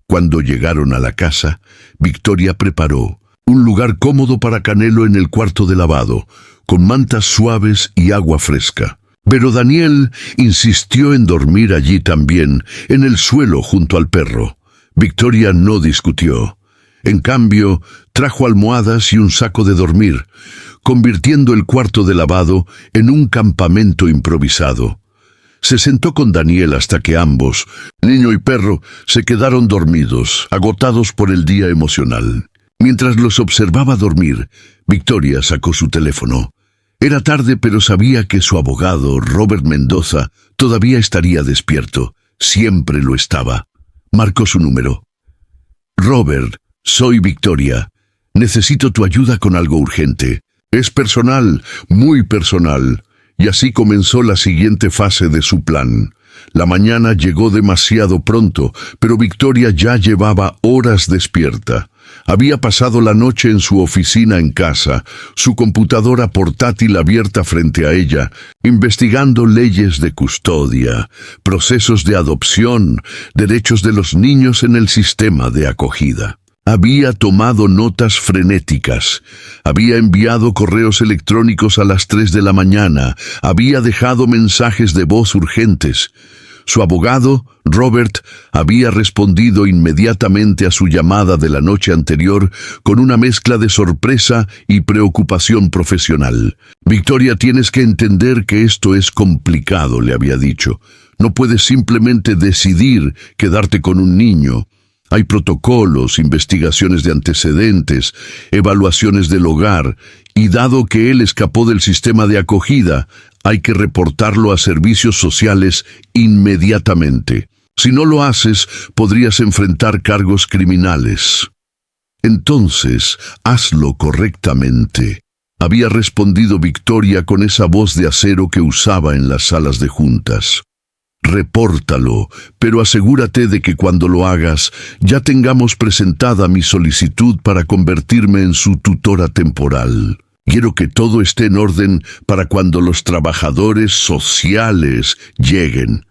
Cuando llegaron a la casa, Victoria preparó un lugar cómodo para Canelo en el cuarto de lavado, con mantas suaves y agua fresca. Pero Daniel insistió en dormir allí también, en el suelo junto al perro. Victoria no discutió. En cambio, trajo almohadas y un saco de dormir, convirtiendo el cuarto de lavado en un campamento improvisado. Se sentó con Daniel hasta que ambos, niño y perro, se quedaron dormidos, agotados por el día emocional. Mientras los observaba dormir, Victoria sacó su teléfono. Era tarde, pero sabía que su abogado, Robert Mendoza, todavía estaría despierto. Siempre lo estaba. Marcó su número. «Robert, soy Victoria. Necesito tu ayuda con algo urgente. Es personal, muy personal». Y así comenzó la siguiente fase de su plan. La mañana llegó demasiado pronto, pero Victoria ya llevaba horas despierta. Había pasado la noche en su oficina en casa, su computadora portátil abierta frente a ella, investigando leyes de custodia, procesos de adopción, derechos de los niños en el sistema de acogida. Había tomado notas frenéticas, había enviado correos electrónicos a las 3 de la mañana, había dejado mensajes de voz urgentes. Su abogado, Robert, había respondido inmediatamente a su llamada de la noche anterior con una mezcla de sorpresa y preocupación profesional. «Victoria, tienes que entender que esto es complicado», le había dicho. «No puedes simplemente decidir quedarte con un niño. Hay protocolos, investigaciones de antecedentes, evaluaciones del hogar, y dado que él escapó del sistema de acogida, hay que reportarlo a servicios sociales inmediatamente. Si no lo haces, podrías enfrentar cargos criminales». «Entonces, hazlo correctamente», había respondido Victoria con esa voz de acero que usaba en las salas de juntas. «Repórtalo, pero asegúrate de que cuando lo hagas ya tengamos presentada mi solicitud para convertirme en su tutora temporal. Quiero que todo esté en orden para cuando los trabajadores sociales lleguen».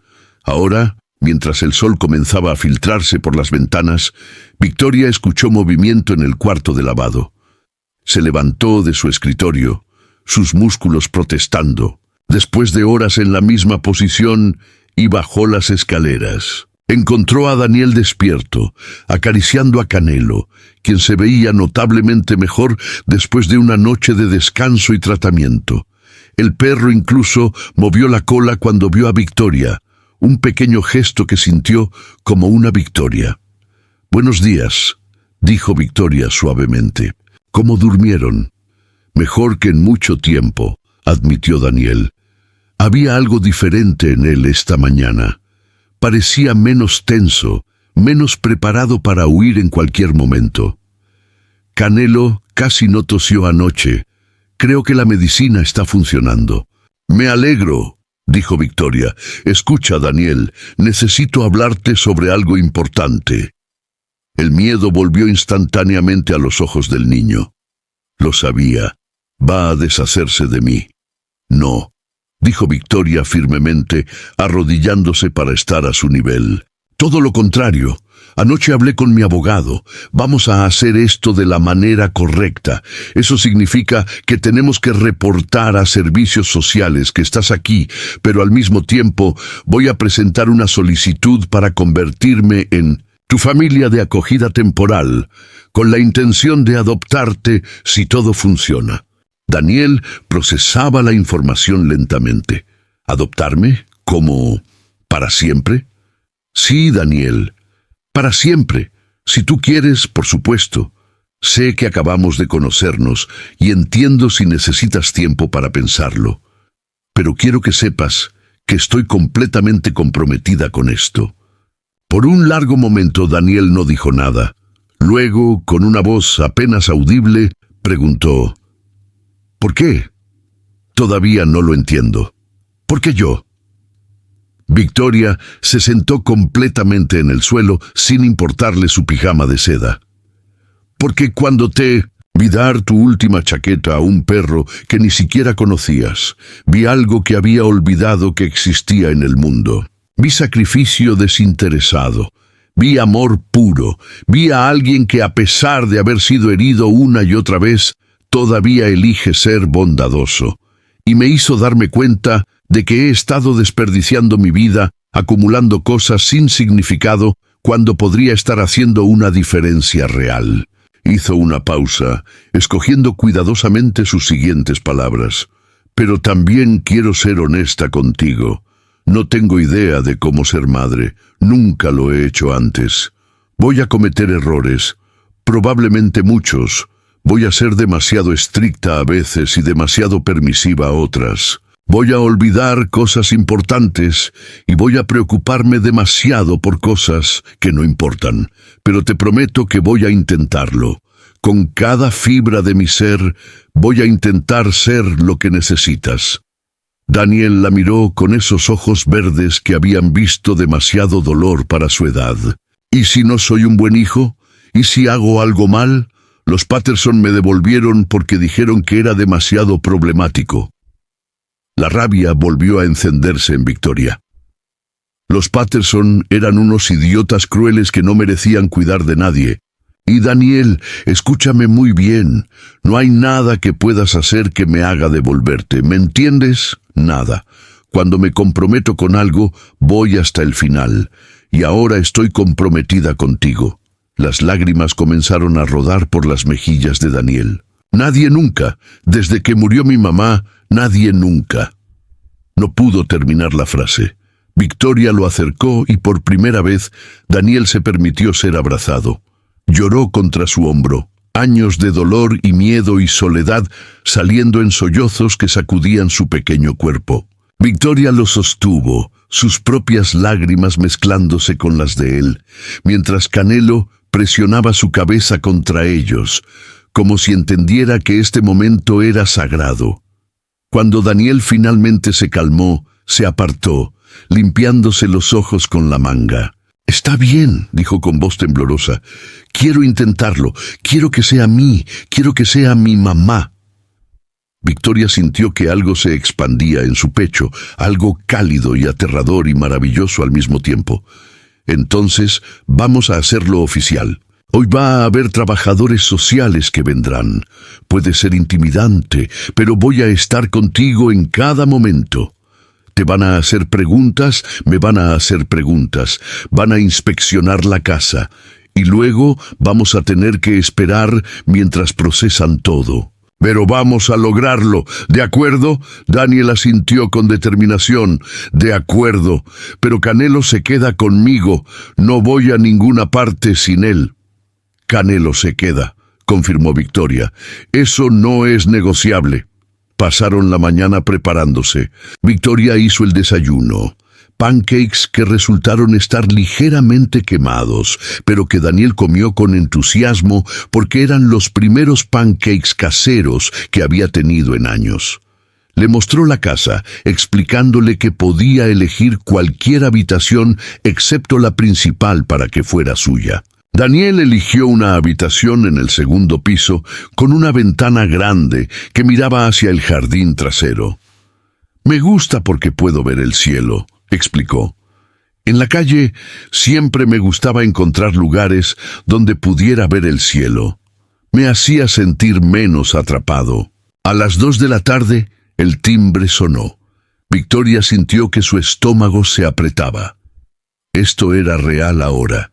Ahora, mientras el sol comenzaba a filtrarse por las ventanas, Victoria escuchó movimiento en el cuarto de lavado. Se levantó de su escritorio, sus músculos protestando. Después de horas en la misma posición, y bajó las escaleras. Encontró a Daniel despierto, acariciando a Canelo, quien se veía notablemente mejor después de una noche de descanso y tratamiento. El perro incluso movió la cola cuando vio a Victoria, un pequeño gesto que sintió como una victoria. «Buenos días», dijo Victoria suavemente. «¿Cómo durmieron?» «Mejor que en mucho tiempo», admitió Daniel. Había algo diferente en él esta mañana. Parecía menos tenso, menos preparado para huir en cualquier momento. «Canelo casi no tosió anoche. Creo que la medicina está funcionando». «Me alegro», dijo Victoria. «Escucha, Daniel, necesito hablarte sobre algo importante». El miedo volvió instantáneamente a los ojos del niño. Lo sabía. Va a deshacerse de mí. «No», dijo Victoria firmemente, arrodillándose para estar a su nivel. «Todo lo contrario. Anoche hablé con mi abogado. Vamos a hacer esto de la manera correcta. Eso significa que tenemos que reportar a servicios sociales que estás aquí, pero al mismo tiempo voy a presentar una solicitud para convertirme en tu familia de acogida temporal, con la intención de adoptarte si todo funciona». Daniel procesaba la información lentamente. «¿Adoptarme? ¿Como para siempre?» «Sí, Daniel, para siempre. Si tú quieres, por supuesto. Sé que acabamos de conocernos y entiendo si necesitas tiempo para pensarlo. Pero quiero que sepas que estoy completamente comprometida con esto. Por un largo momento Daniel no dijo nada. Luego, con una voz apenas audible, preguntó: ¿por qué? Todavía no lo entiendo. ¿Por qué yo? Victoria se sentó completamente en el suelo sin importarle su pijama de seda. Porque cuando te vi dar tu última chaqueta a un perro que ni siquiera conocías, vi algo que había olvidado que existía en el mundo. Vi sacrificio desinteresado. Vi amor puro. Vi a alguien que, a pesar de haber sido herido una y otra vez, todavía elige ser bondadoso. Y me hizo darme cuenta de que he estado desperdiciando mi vida, acumulando cosas sin significado, cuando podría estar haciendo una diferencia real. Hizo una pausa, escogiendo cuidadosamente sus siguientes palabras. Pero también quiero ser honesta contigo. No tengo idea de cómo ser madre. Nunca lo he hecho antes. Voy a cometer errores, probablemente muchos. Voy a ser demasiado estricta a veces y demasiado permisiva a otras. Voy a olvidar cosas importantes y voy a preocuparme demasiado por cosas que no importan. Pero te prometo que voy a intentarlo. Con cada fibra de mi ser, voy a intentar ser lo que necesitas. Daniel la miró con esos ojos verdes que habían visto demasiado dolor para su edad. ¿Y si no soy un buen hijo? ¿Y si hago algo mal? Los Patterson me devolvieron porque dijeron que era demasiado problemático. La rabia volvió a encenderse en Victoria. Los Patterson eran unos idiotas crueles que no merecían cuidar de nadie. Y Daniel, escúchame muy bien, no hay nada que puedas hacer que me haga devolverte, ¿me entiendes? Nada. Cuando me comprometo con algo, voy hasta el final, y ahora estoy comprometida contigo. Las lágrimas comenzaron a rodar por las mejillas de Daniel. Nadie nunca, desde que murió mi mamá, nadie nunca. No pudo terminar la frase. Victoria lo acercó y por primera vez Daniel se permitió ser abrazado. Lloró contra su hombro, años de dolor y miedo y soledad saliendo en sollozos que sacudían su pequeño cuerpo. Victoria lo sostuvo, sus propias lágrimas mezclándose con las de él, mientras Canelo presionaba su cabeza contra ellos, como si entendiera que este momento era sagrado. Cuando Daniel finalmente se calmó, se apartó, limpiándose los ojos con la manga. «Está bien», dijo con voz temblorosa. «Quiero intentarlo. Quiero que sea mí. Quiero que sea mi mamá». Victoria sintió que algo se expandía en su pecho, algo cálido y aterrador y maravilloso al mismo tiempo. «Entonces, vamos a hacerlo oficial. Hoy va a haber trabajadores sociales que vendrán. Puede ser intimidante, pero voy a estar contigo en cada momento. Te van a hacer preguntas, me van a hacer preguntas, van a inspeccionar la casa, y luego vamos a tener que esperar mientras procesan todo. Pero vamos a lograrlo, ¿de acuerdo?» Daniel asintió con determinación. «De acuerdo, pero Canelo se queda conmigo, no voy a ninguna parte sin él». «Canelo se queda», confirmó Victoria. «Eso no es negociable». Pasaron la mañana preparándose. Victoria hizo el desayuno. Pancakes que resultaron estar ligeramente quemados, pero que Daniel comió con entusiasmo porque eran los primeros pancakes caseros que había tenido en años. Le mostró la casa, explicándole que podía elegir cualquier habitación excepto la principal para que fuera suya. Daniel eligió una habitación en el segundo piso con una ventana grande que miraba hacia el jardín trasero. «Me gusta porque puedo ver el cielo», explicó. «En la calle siempre me gustaba encontrar lugares donde pudiera ver el cielo. Me hacía sentir menos atrapado». A las 2 de la tarde, el timbre sonó. Victoria sintió que su estómago se apretaba. Esto era real ahora.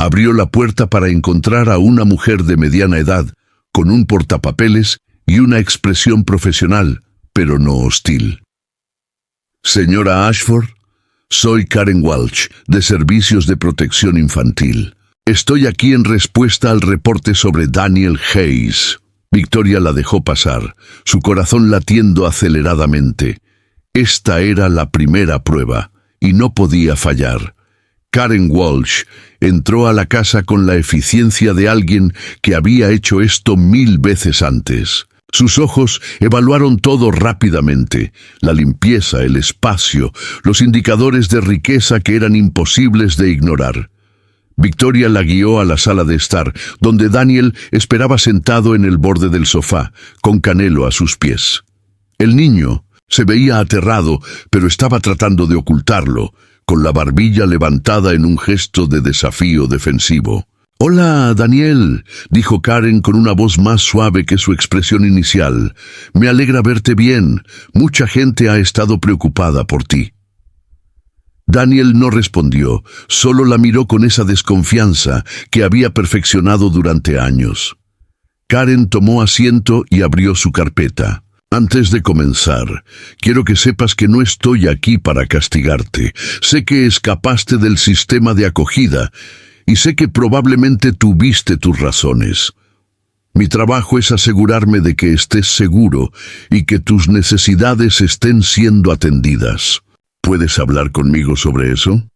Abrió la puerta para encontrar a una mujer de mediana edad, con un portapapeles y una expresión profesional, pero no hostil. «Señora Ashford, soy Karen Walsh, de Servicios de Protección Infantil. Estoy aquí en respuesta al reporte sobre Daniel Hayes». Victoria la dejó pasar, su corazón latiendo aceleradamente. Esta era la primera prueba, y no podía fallar. Karen Walsh entró a la casa con la eficiencia de alguien que había hecho esto 1000 veces antes. Sus ojos evaluaron todo rápidamente: la limpieza, el espacio, los indicadores de riqueza que eran imposibles de ignorar. Victoria la guió a la sala de estar, donde Daniel esperaba sentado en el borde del sofá, con Canelo a sus pies. El niño se veía aterrado, pero estaba tratando de ocultarlo, con la barbilla levantada en un gesto de desafío defensivo. «Hola, Daniel», dijo Karen con una voz más suave que su expresión inicial. «Me alegra verte bien. Mucha gente ha estado preocupada por ti». Daniel no respondió, solo la miró con esa desconfianza que había perfeccionado durante años. Karen tomó asiento y abrió su carpeta. «Antes de comenzar, quiero que sepas que no estoy aquí para castigarte. Sé que escapaste del sistema de acogida y sé que probablemente tuviste tus razones. Mi trabajo es asegurarme de que estés seguro y que tus necesidades estén siendo atendidas. ¿Puedes hablar conmigo sobre eso?».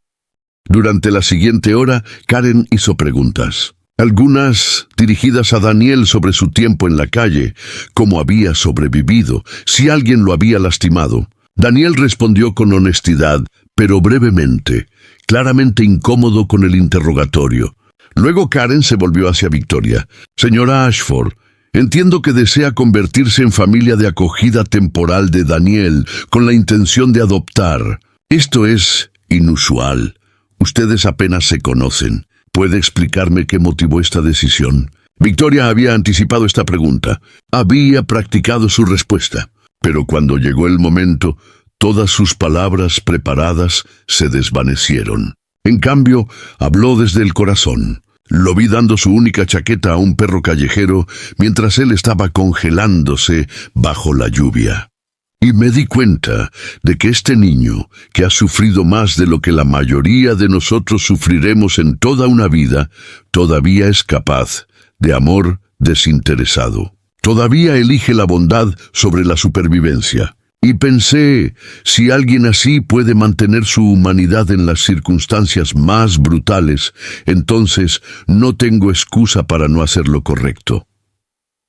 Durante la siguiente hora, Karen hizo preguntas. Algunas dirigidas a Daniel sobre su tiempo en la calle, cómo había sobrevivido, si alguien lo había lastimado. Daniel respondió con honestidad, pero brevemente, claramente incómodo con el interrogatorio. Luego Karen se volvió hacia Victoria. «Señora Ashford, entiendo que desea convertirse en familia de acogida temporal de Daniel con la intención de adoptar. Esto es inusual. Ustedes apenas se conocen. ¿Puede explicarme qué motivó esta decisión?». Victoria había anticipado esta pregunta. Había practicado su respuesta. Pero cuando llegó el momento, todas sus palabras preparadas se desvanecieron. En cambio, habló desde el corazón. Lo vi dando su única chaqueta a un perro callejero mientras él estaba congelándose bajo la lluvia. Y me di cuenta de que este niño, que ha sufrido más de lo que la mayoría de nosotros sufriremos en toda una vida, todavía es capaz de amor desinteresado. Todavía elige la bondad sobre la supervivencia. Y pensé, si alguien así puede mantener su humanidad en las circunstancias más brutales, entonces no tengo excusa para no hacer lo correcto.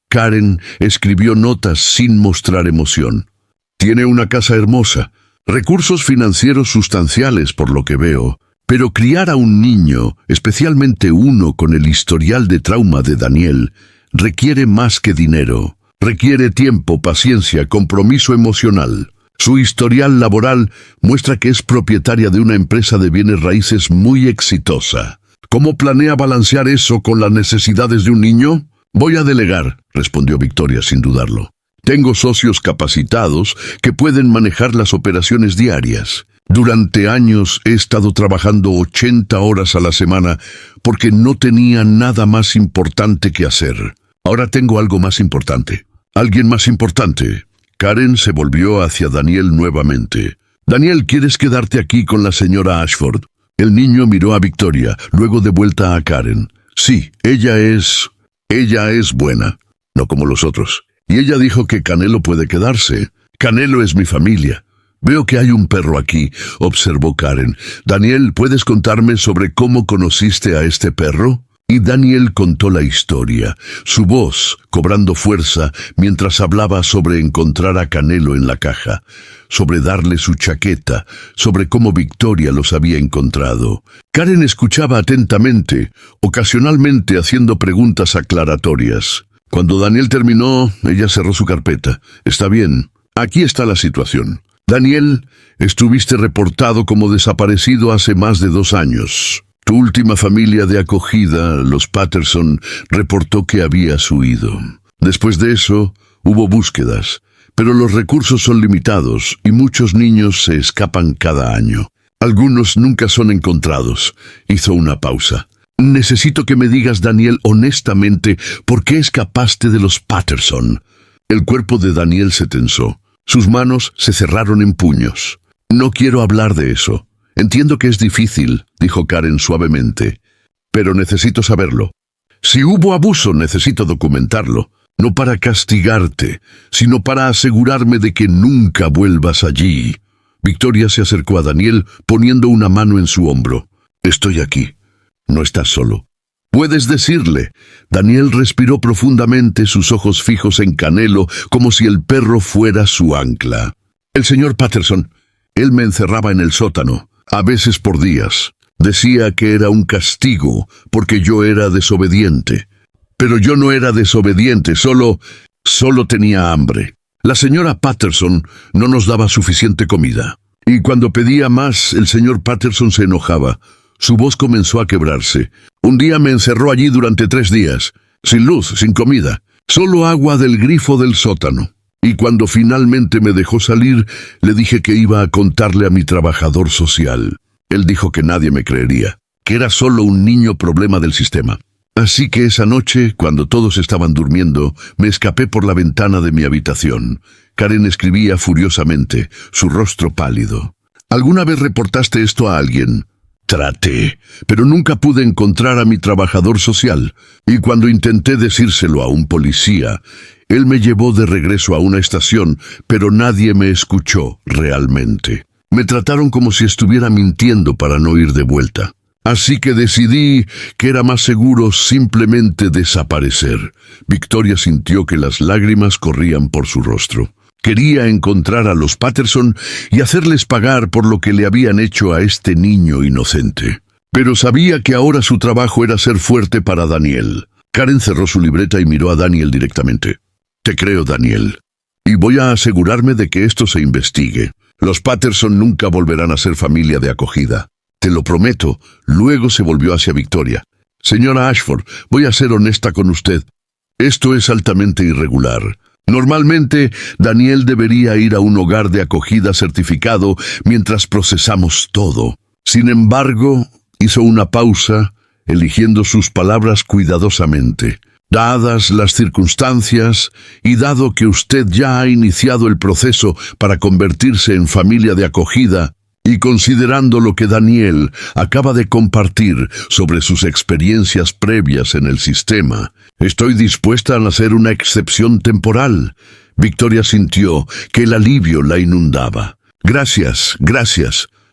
Karen escribió notas sin mostrar emoción. «Tiene una casa hermosa, recursos financieros sustanciales por lo que veo, pero criar a un niño, especialmente uno con el historial de trauma de Daniel, requiere más que dinero. Requiere tiempo, paciencia, compromiso emocional. Su historial laboral muestra que es propietaria de una empresa de bienes raíces muy exitosa. ¿Cómo planea balancear eso con las necesidades de un niño?». «Voy a delegar», respondió Victoria sin dudarlo. «Tengo socios capacitados que pueden manejar las operaciones diarias. Durante años he estado trabajando 80 horas a la semana porque no tenía nada más importante que hacer. Ahora tengo algo más importante». «¿Alguien más importante?». Karen se volvió hacia Daniel nuevamente. «Daniel, ¿quieres quedarte aquí con la señora Ashford?». El niño miró a Victoria, luego de vuelta a Karen. «Sí, ella es buena, no como los otros. Y ella dijo que Canelo puede quedarse. Canelo es mi familia». «Veo que hay un perro aquí», observó Karen. «Daniel, ¿puedes contarme sobre cómo conociste a este perro?». Y Daniel contó la historia, su voz cobrando fuerza mientras hablaba sobre encontrar a Canelo en la caja, sobre darle su chaqueta, sobre cómo Victoria los había encontrado. Karen escuchaba atentamente, ocasionalmente haciendo preguntas aclaratorias. Cuando Daniel terminó, ella cerró su carpeta. «Está bien, aquí está la situación. Daniel, estuviste reportado como desaparecido hace más de 2 años. Tu última familia de acogida, los Patterson, reportó que habías huido. Después de eso, hubo búsquedas, pero los recursos son limitados y muchos niños se escapan cada año. Algunos nunca son encontrados». Hizo una pausa. «Necesito que me digas, Daniel, honestamente, ¿por qué escapaste de los Patterson?». El cuerpo de Daniel se tensó. Sus manos se cerraron en puños. «No quiero hablar de eso. Entiendo que es difícil», dijo Karen suavemente, «pero necesito saberlo. Si hubo abuso, necesito documentarlo, no para castigarte, sino para asegurarme de que nunca vuelvas allí». Victoria se acercó a Daniel, poniendo una mano en su hombro. Estoy aquí. No estás solo. Puedes decirle. Daniel respiró profundamente, sus ojos fijos en Canelo, como si el perro fuera su ancla. El señor Patterson. Él me encerraba en el sótano, a veces por días. Decía que era un castigo, porque yo era desobediente. Pero yo no era desobediente, solo tenía hambre. La señora Patterson no nos daba suficiente comida. Y cuando pedía más, el señor Patterson se enojaba. Su voz comenzó a quebrarse. Un día me encerró allí durante 3 días, sin luz, sin comida, solo agua del grifo del sótano. Y cuando finalmente me dejó salir, le dije que iba a contarle a mi trabajador social. Él dijo que nadie me creería, que era solo un niño problema del sistema. Así que esa noche, cuando todos estaban durmiendo, me escapé por la ventana de mi habitación. Karen escribía furiosamente, su rostro pálido. ¿Alguna vez reportaste esto a alguien? Traté, pero nunca pude encontrar a mi trabajador social. Y cuando intenté decírselo a un policía, él me llevó de regreso a una estación, pero nadie me escuchó realmente. Me trataron como si estuviera mintiendo para no ir de vuelta. Así que decidí que era más seguro simplemente desaparecer. Victoria sintió que las lágrimas corrían por su rostro. Quería encontrar a los Patterson y hacerles pagar por lo que le habían hecho a este niño inocente. Pero sabía que ahora su trabajo era ser fuerte para Daniel. Karen cerró su libreta y miró a Daniel directamente. Te creo, Daniel. Y voy a asegurarme de que esto se investigue. Los Patterson nunca volverán a ser familia de acogida. Te lo prometo. Luego se volvió hacia Victoria. Señora Ashford, voy a ser honesta con usted. Esto es altamente irregular. Normalmente, Daniel debería ir a un hogar de acogida certificado mientras procesamos todo. Sin embargo, hizo una pausa, eligiendo sus palabras cuidadosamente. Dadas las circunstancias, y dado que usted ya ha iniciado el proceso para convertirse en familia de acogida, y considerando lo que Daniel acaba de compartir sobre sus experiencias previas en el sistema, estoy dispuesta a hacer una excepción temporal. Victoria sintió que el alivio la inundaba. Gracias.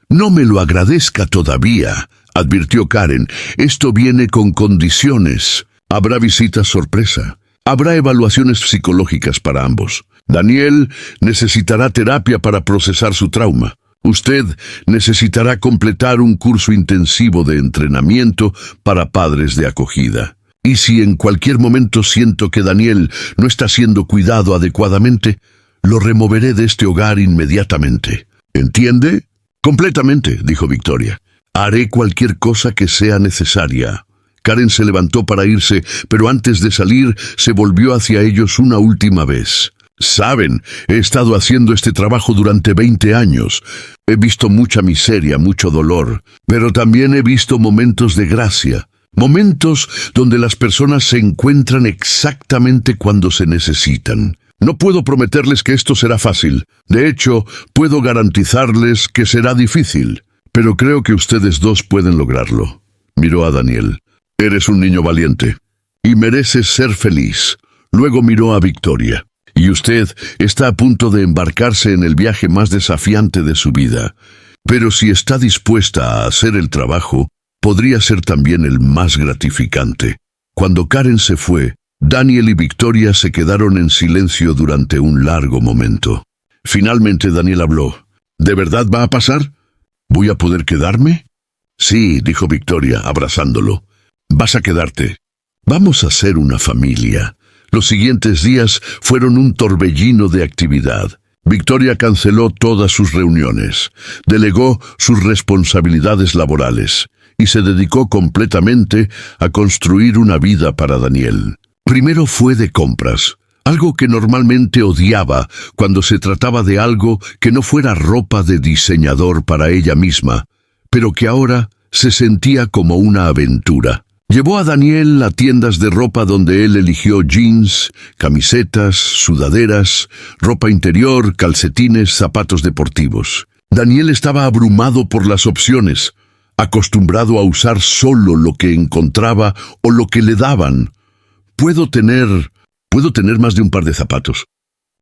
No me lo agradezca todavía, advirtió Karen. Esto viene con condiciones. Habrá visitas sorpresa. Habrá evaluaciones psicológicas para ambos. Daniel necesitará terapia para procesar su trauma. Usted necesitará completar un curso intensivo de entrenamiento para padres de acogida. Y si en cualquier momento siento que Daniel no está siendo cuidado adecuadamente, lo removeré de este hogar inmediatamente. ¿Entiende? Completamente, dijo Victoria. Haré cualquier cosa que sea necesaria. Karen se levantó para irse, pero antes de salir se volvió hacia ellos una última vez. Saben, he estado haciendo este trabajo durante 20 años. He visto mucha miseria, mucho dolor, pero también he visto momentos de gracia. Momentos donde las personas se encuentran exactamente cuando se necesitan. No puedo prometerles que esto será fácil. De hecho, puedo garantizarles que será difícil. Pero creo que ustedes dos pueden lograrlo. Miró a Daniel. Eres un niño valiente y mereces ser feliz. Luego miró a Victoria. Y usted está a punto de embarcarse en el viaje más desafiante de su vida. Pero si está dispuesta a hacer el trabajo, podría ser también el más gratificante. Cuando Karen se fue, Daniel y Victoria se quedaron en silencio durante un largo momento. Finalmente Daniel habló. ¿De verdad va a pasar? ¿Voy a poder quedarme? Sí, dijo Victoria, abrazándolo. Vas a quedarte. Vamos a ser una familia. Los siguientes días fueron un torbellino de actividad. Victoria canceló todas sus reuniones, delegó sus responsabilidades laborales y se dedicó completamente a construir una vida para Daniel. Primero fue de compras, algo que normalmente odiaba cuando se trataba de algo que no fuera ropa de diseñador para ella misma, pero que ahora se sentía como una aventura. Llevó a Daniel a tiendas de ropa donde él eligió jeans, camisetas, sudaderas, ropa interior, calcetines, zapatos deportivos. Daniel estaba abrumado por las opciones, acostumbrado a usar solo lo que encontraba o lo que le daban. ¿Puedo tener más de un par de zapatos?,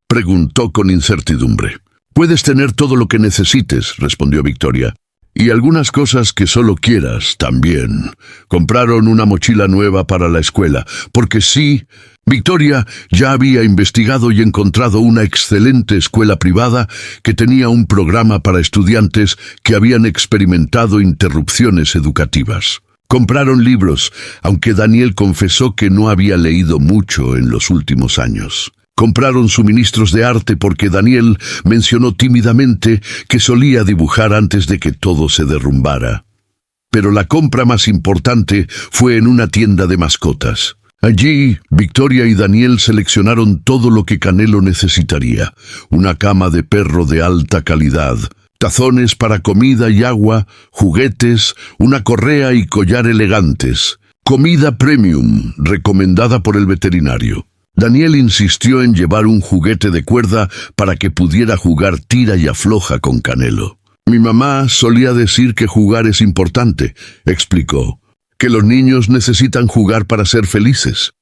preguntó con incertidumbre. Puedes tener todo lo que necesites, respondió Victoria. Y algunas cosas que solo quieras también. Compraron una mochila nueva para la escuela, porque sí, Victoria ya había investigado y encontrado una excelente escuela privada que tenía un programa para estudiantes que habían experimentado interrupciones educativas. Compraron libros, aunque Daniel confesó que no había leído mucho en los últimos años. Compraron suministros de arte porque Daniel mencionó tímidamente que solía dibujar antes de que todo se derrumbara. Pero la compra más importante fue en una tienda de mascotas. Allí, Victoria y Daniel seleccionaron todo lo que Canelo necesitaría: una cama de perro de alta calidad, tazones para comida y agua, juguetes, una correa y collar elegantes, comida premium recomendada por el veterinario. Daniel insistió en llevar un juguete de cuerda para que pudiera jugar tira y afloja con Canelo. Mi mamá solía decir que jugar es importante, explicó, que los niños necesitan jugar para ser felices.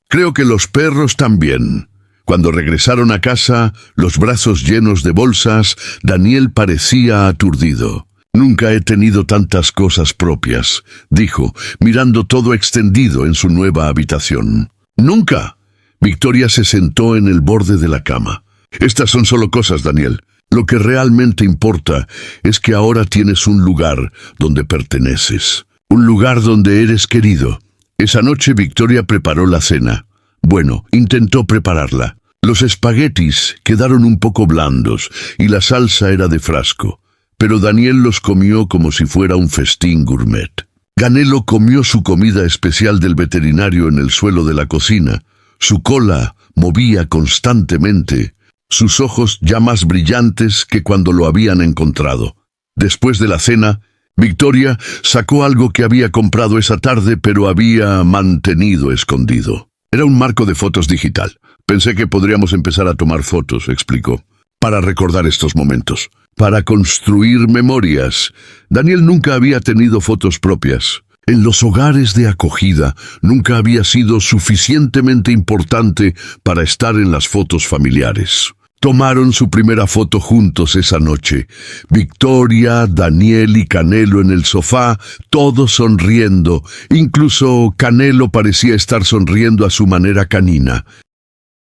Creo que los perros también. Cuando regresaron a casa, los brazos llenos de bolsas, Daniel parecía aturdido. Nunca he tenido tantas cosas propias, dijo, mirando todo extendido en su nueva habitación. Nunca. Victoria se sentó en el borde de la cama. Estas son solo cosas, Daniel. Lo que realmente importa es que ahora tienes un lugar donde perteneces. Un lugar donde eres querido. Esa noche Victoria preparó la cena. Bueno, intentó prepararla. Los espaguetis quedaron un poco blandos y la salsa era de frasco, pero Daniel los comió como si fuera un festín gourmet. Canelo comió su comida especial del veterinario en el suelo de la cocina. Su cola movía constantemente, sus ojos ya más brillantes que cuando lo habían encontrado. Después de la cena, Victoria sacó algo que había comprado esa tarde pero había mantenido escondido. Era un marco de fotos digital. Pensé que podríamos empezar a tomar fotos, explicó, para recordar estos momentos, para construir memorias. Daniel nunca había tenido fotos propias. En los hogares de acogida nunca había sido suficientemente importante para estar en las fotos familiares. Tomaron su primera foto juntos esa noche. Victoria, Daniel y Canelo en el sofá, todos sonriendo. Incluso Canelo parecía estar sonriendo a su manera canina.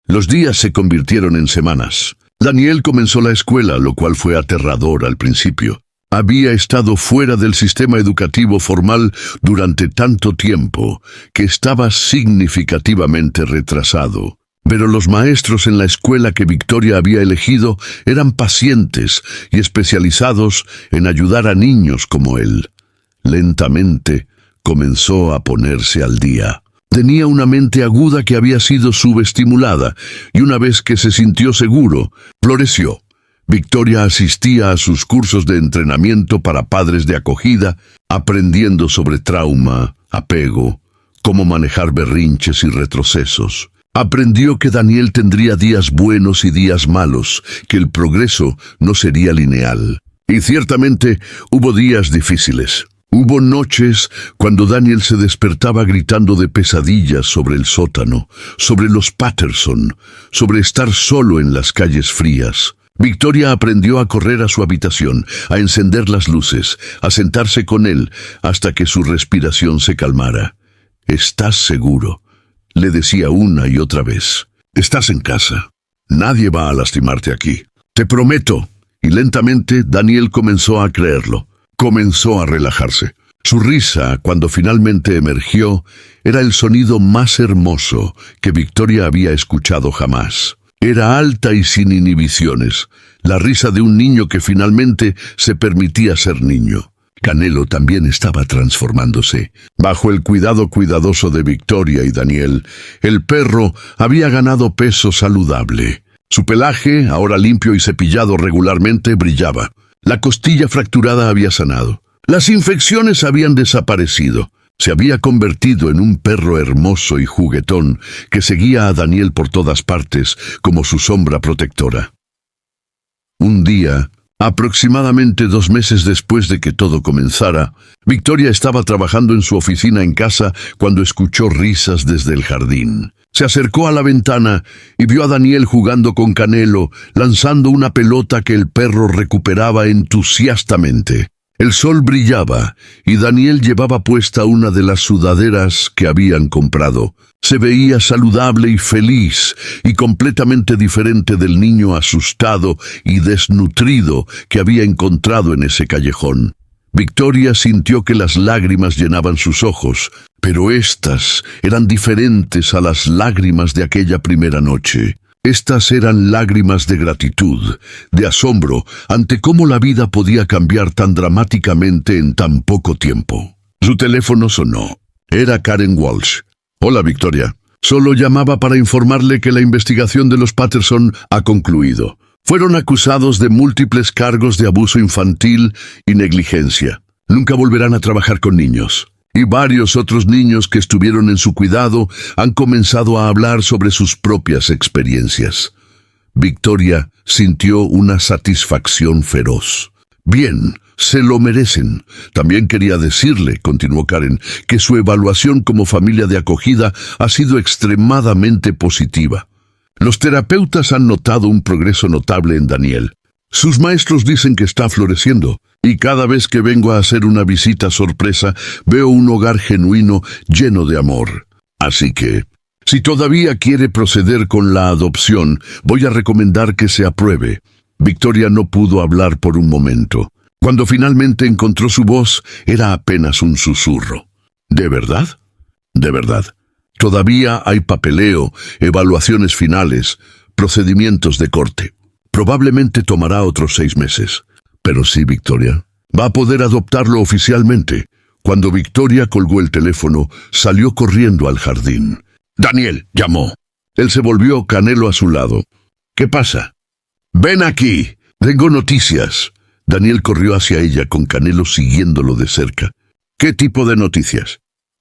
Los días se convirtieron en semanas. Daniel comenzó la escuela, lo cual fue aterrador al principio. Había estado fuera del sistema educativo formal durante tanto tiempo que estaba significativamente retrasado. Pero los maestros en la escuela que Victoria había elegido eran pacientes y especializados en ayudar a niños como él. Lentamente comenzó a ponerse al día. Tenía una mente aguda que había sido subestimulada y una vez que se sintió seguro, floreció. Victoria asistía a sus cursos de entrenamiento para padres de acogida, aprendiendo sobre trauma, apego, cómo manejar berrinches y retrocesos. Aprendió que Daniel tendría días buenos y días malos, que el progreso no sería lineal. Y ciertamente hubo días difíciles. Hubo noches cuando Daniel se despertaba gritando de pesadillas sobre el sótano, sobre los Patterson, sobre estar solo en las calles frías. Victoria aprendió a correr a su habitación, a encender las luces, a sentarse con él hasta que su respiración se calmara. «¿Estás seguro?», le decía una y otra vez. «Estás en casa. Nadie va a lastimarte aquí. Te prometo». Y lentamente Daniel comenzó a creerlo. Comenzó a relajarse. Su risa, cuando finalmente emergió, era el sonido más hermoso que Victoria había escuchado jamás. Era alta y sin inhibiciones, la risa de un niño que finalmente se permitía ser niño. Canelo también estaba transformándose. Bajo el cuidado cuidadoso de Victoria y Daniel, el perro había ganado peso saludable. Su pelaje, ahora limpio y cepillado regularmente, brillaba. La costilla fracturada había sanado. Las infecciones habían desaparecido. Se había convertido en un perro hermoso y juguetón que seguía a Daniel por todas partes como su sombra protectora. Un día, aproximadamente 2 meses después de que todo comenzara, Victoria estaba trabajando en su oficina en casa cuando escuchó risas desde el jardín. Se acercó a la ventana y vio a Daniel jugando con Canelo, lanzando una pelota que el perro recuperaba entusiastamente. El sol brillaba y Daniel llevaba puesta una de las sudaderas que habían comprado. Se veía saludable y feliz y completamente diferente del niño asustado y desnutrido que había encontrado en ese callejón. Victoria sintió que las lágrimas llenaban sus ojos, pero éstas eran diferentes a las lágrimas de aquella primera noche. Estas eran lágrimas de gratitud, de asombro ante cómo la vida podía cambiar tan dramáticamente en tan poco tiempo. Su teléfono sonó. Era Karen Walsh. «Hola, Victoria. Solo llamaba para informarle que la investigación de los Patterson ha concluido. Fueron acusados de múltiples cargos de abuso infantil y negligencia. Nunca volverán a trabajar con niños. Y varios otros niños que estuvieron en su cuidado han comenzado a hablar sobre sus propias experiencias». Victoria sintió una satisfacción feroz. «Bien, se lo merecen. También quería decirle», continuó Karen, «que su evaluación como familia de acogida ha sido extremadamente positiva. Los terapeutas han notado un progreso notable en Daniel. Sus maestros dicen que está floreciendo, y cada vez que vengo a hacer una visita sorpresa, veo un hogar genuino lleno de amor. Así que, si todavía quiere proceder con la adopción, voy a recomendar que se apruebe». Victoria no pudo hablar por un momento. Cuando finalmente encontró su voz, era apenas un susurro. «¿De verdad? De verdad. Todavía hay papeleo, evaluaciones finales, procedimientos de corte. Probablemente tomará otros 6 meses. Pero sí, Victoria. Va a poder adoptarlo oficialmente». Cuando Victoria colgó el teléfono, salió corriendo al jardín. «Daniel», llamó. Él se volvió, Canelo a su lado. «¿Qué pasa?» «Ven aquí. Tengo noticias». Daniel corrió hacia ella con Canelo siguiéndolo de cerca. «¿Qué tipo de noticias?»,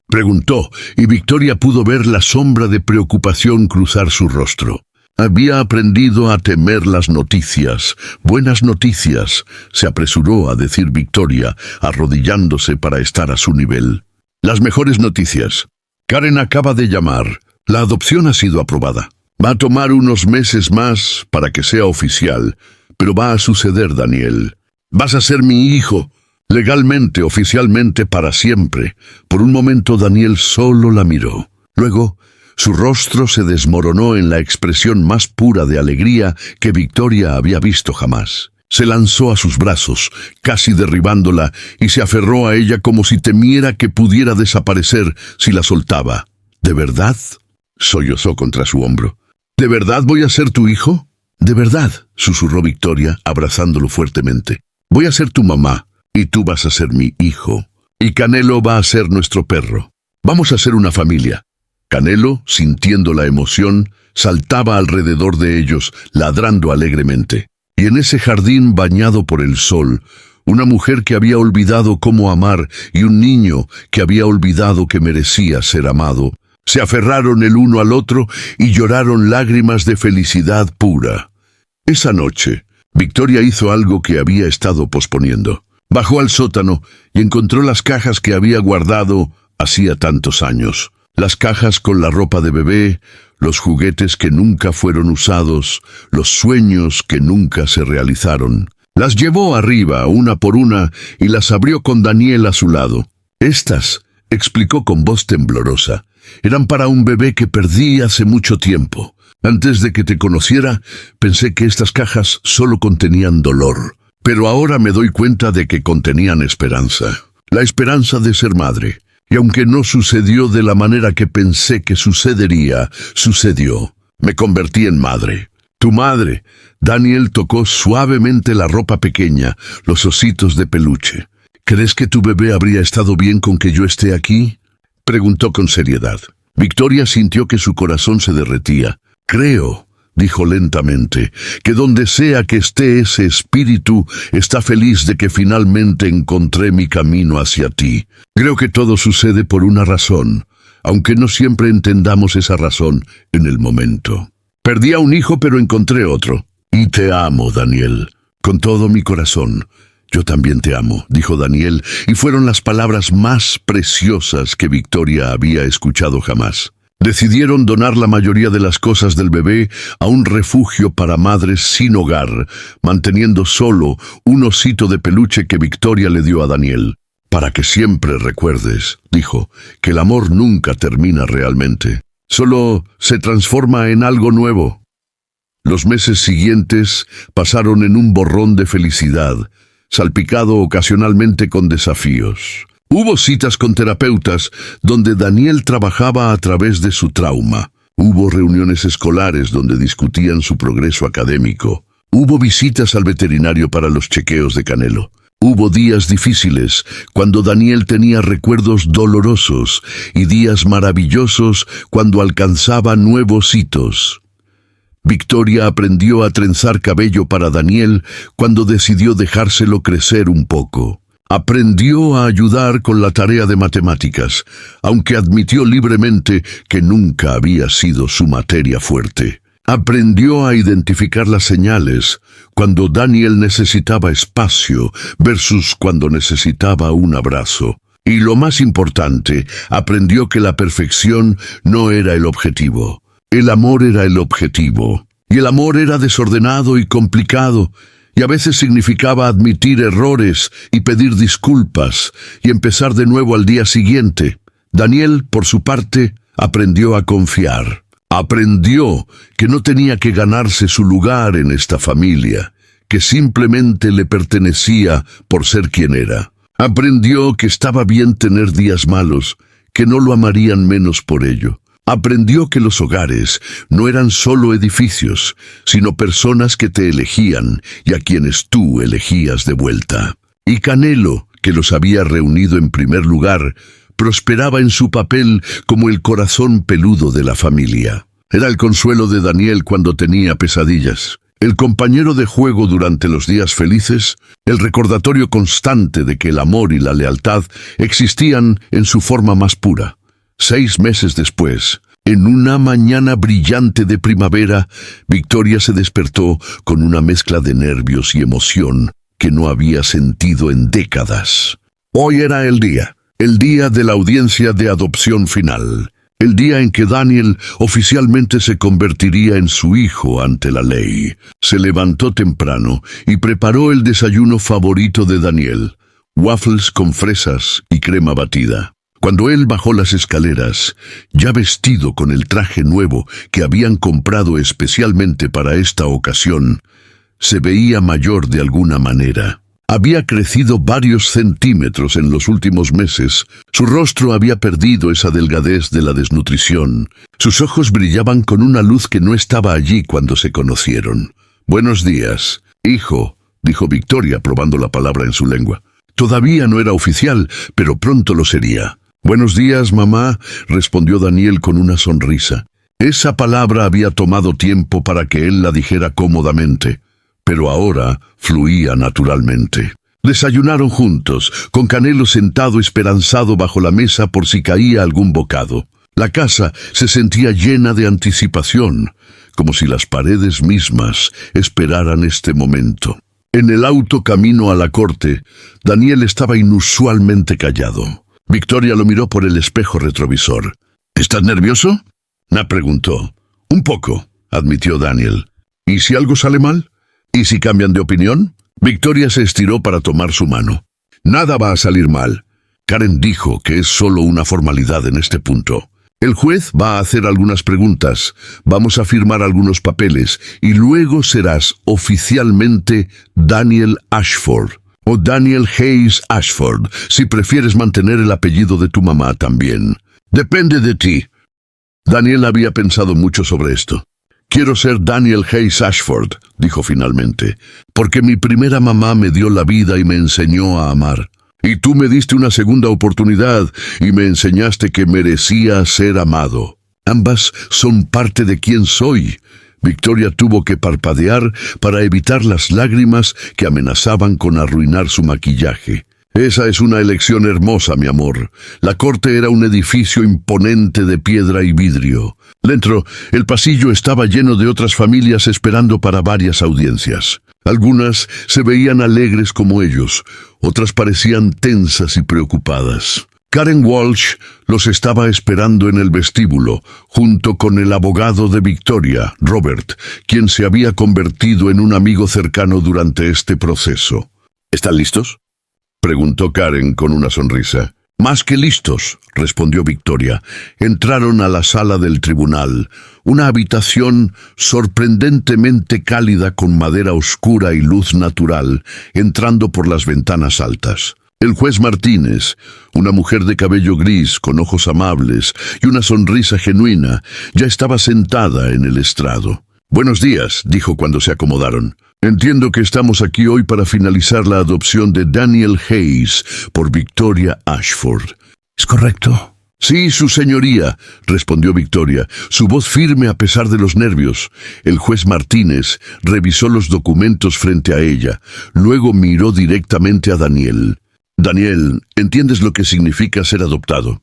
preguntó, y Victoria pudo ver la sombra de preocupación cruzar su rostro. Había aprendido a temer las noticias. «Buenas noticias», se apresuró a decir Victoria, arrodillándose para estar a su nivel. «Las mejores noticias. Karen acaba de llamar. La adopción ha sido aprobada. Va a tomar unos meses más para que sea oficial, pero va a suceder, Daniel. Vas a ser mi hijo, legalmente, oficialmente, para siempre». Por un momento Daniel solo la miró. Luego, su rostro se desmoronó en la expresión más pura de alegría que Victoria había visto jamás. Se lanzó a sus brazos, casi derribándola, y se aferró a ella como si temiera que pudiera desaparecer si la soltaba. «¿De verdad?», sollozó contra su hombro. «¿De verdad voy a ser tu hijo?». «De verdad», susurró Victoria, abrazándolo fuertemente. «Voy a ser tu mamá, y tú vas a ser mi hijo. Y Canelo va a ser nuestro perro. Vamos a ser una familia». Canelo, sintiendo la emoción, saltaba alrededor de ellos, ladrando alegremente. Y en ese jardín bañado por el sol, una mujer que había olvidado cómo amar y un niño que había olvidado que merecía ser amado, se aferraron el uno al otro y lloraron lágrimas de felicidad pura. Esa noche, Victoria hizo algo que había estado posponiendo. Bajó al sótano y encontró las cajas que había guardado hacía tantos años. Las cajas con la ropa de bebé, los juguetes que nunca fueron usados, los sueños que nunca se realizaron. Las llevó arriba, una por una, y las abrió con Daniel a su lado. «Estas», explicó con voz temblorosa, «eran para un bebé que perdí hace mucho tiempo. Antes de que te conociera, pensé que estas cajas solo contenían dolor, pero ahora me doy cuenta de que contenían esperanza. La esperanza de ser madre. Y aunque no sucedió de la manera que pensé que sucedería, sucedió. Me convertí en madre. Tu madre». Daniel tocó suavemente la ropa pequeña, los ositos de peluche. «¿Crees que tu bebé habría estado bien con que yo esté aquí?», preguntó con seriedad. Victoria sintió que su corazón se derretía. «Creo», dijo lentamente, «que donde sea que esté ese espíritu, está feliz de que finalmente encontré mi camino hacia ti. Creo que todo sucede por una razón, aunque no siempre entendamos esa razón en el momento. Perdí a un hijo, pero encontré otro. Y te amo, Daniel, con todo mi corazón». «Yo también te amo», dijo Daniel, y fueron las palabras más preciosas que Victoria había escuchado jamás. Decidieron donar la mayoría de las cosas del bebé a un refugio para madres sin hogar, manteniendo solo un osito de peluche que Victoria le dio a Daniel. Para que siempre recuerdes, dijo, que el amor nunca termina realmente. Solo se transforma en algo nuevo. Los meses siguientes pasaron en un borrón de felicidad, salpicado ocasionalmente con desafíos. Hubo citas con terapeutas donde Daniel trabajaba a través de su trauma. Hubo reuniones escolares donde discutían su progreso académico. Hubo visitas al veterinario para los chequeos de Canelo. Hubo días difíciles cuando Daniel tenía recuerdos dolorosos y días maravillosos cuando alcanzaba nuevos hitos. Victoria aprendió a trenzar cabello para Daniel cuando decidió dejárselo crecer un poco. Aprendió a ayudar con la tarea de matemáticas, aunque admitió libremente que nunca había sido su materia fuerte. Aprendió a identificar las señales cuando Daniel necesitaba espacio versus cuando necesitaba un abrazo. Y lo más importante, aprendió que la perfección no era el objetivo. El amor era el objetivo. Y el amor era desordenado y complicado. Y a veces significaba admitir errores y pedir disculpas y empezar de nuevo al día siguiente. Daniel, por su parte, aprendió a confiar. Aprendió que no tenía que ganarse su lugar en esta familia, que simplemente le pertenecía por ser quien era. Aprendió que estaba bien tener días malos, que no lo amarían menos por ello. Aprendió que los hogares no eran solo edificios, sino personas que te elegían y a quienes tú elegías de vuelta. Y Canelo, que los había reunido en primer lugar, prosperaba en su papel como el corazón peludo de la familia. Era el consuelo de Daniel cuando tenía pesadillas, el compañero de juego durante los días felices, el recordatorio constante de que el amor y la lealtad existían en su forma más pura. 6 meses después, en una mañana brillante de primavera, Victoria se despertó con una mezcla de nervios y emoción que no había sentido en décadas. Hoy era el día de la audiencia de adopción final, el día en que Daniel oficialmente se convertiría en su hijo ante la ley. Se levantó temprano y preparó el desayuno favorito de Daniel, waffles con fresas y crema batida. Cuando él bajó las escaleras, ya vestido con el traje nuevo que habían comprado especialmente para esta ocasión, se veía mayor de alguna manera. Había crecido varios centímetros en los últimos meses. Su rostro había perdido esa delgadez de la desnutrición. Sus ojos brillaban con una luz que no estaba allí cuando se conocieron. «Buenos días, hijo», dijo Victoria, probando la palabra en su lengua. Todavía no era oficial, pero pronto lo sería. «Buenos días, mamá», respondió Daniel con una sonrisa. Esa palabra había tomado tiempo para que él la dijera cómodamente, pero ahora fluía naturalmente. Desayunaron juntos, con Canelo sentado esperanzado bajo la mesa por si caía algún bocado. La casa se sentía llena de anticipación, como si las paredes mismas esperaran este momento. En el auto camino a la corte, Daniel estaba inusualmente callado. Victoria lo miró por el espejo retrovisor. «¿Estás nervioso?», Na preguntó. «Un poco», admitió Daniel. «¿Y si algo sale mal? ¿Y si cambian de opinión?». Victoria se estiró para tomar su mano. «Nada va a salir mal. Karen dijo que es solo una formalidad en este punto. El juez va a hacer algunas preguntas, vamos a firmar algunos papeles y luego serás oficialmente Daniel Ashford. O Daniel Hayes Ashford, si prefieres mantener el apellido de tu mamá también. Depende de ti». Daniel había pensado mucho sobre esto. «Quiero ser Daniel Hayes Ashford», dijo finalmente, «porque mi primera mamá me dio la vida y me enseñó a amar. Y tú me diste una segunda oportunidad y me enseñaste que merecía ser amado. Ambas son parte de quien soy». Victoria tuvo que parpadear para evitar las lágrimas que amenazaban con arruinar su maquillaje. «Esa es una elección hermosa, mi amor». La corte era un edificio imponente de piedra y vidrio. Dentro, el pasillo estaba lleno de otras familias esperando para varias audiencias. Algunas se veían alegres como ellos, otras parecían tensas y preocupadas. Karen Walsh los estaba esperando en el vestíbulo, junto con el abogado de Victoria, Robert, quien se había convertido en un amigo cercano durante este proceso. ¿Están listos?, preguntó Karen con una sonrisa. Más que listos, respondió Victoria. Entraron a la sala del tribunal, una habitación sorprendentemente cálida con madera oscura y luz natural, entrando por las ventanas altas. El juez Martínez, una mujer de cabello gris, con ojos amables y una sonrisa genuina, ya estaba sentada en el estrado. «Buenos días», dijo cuando se acomodaron. «Entiendo que estamos aquí hoy para finalizar la adopción de Daniel Hayes por Victoria Ashford». «¿Es correcto?» «Sí, su señoría», respondió Victoria, su voz firme a pesar de los nervios. El juez Martínez revisó los documentos frente a ella. Luego miró directamente a Daniel. «Daniel, ¿entiendes lo que significa ser adoptado?»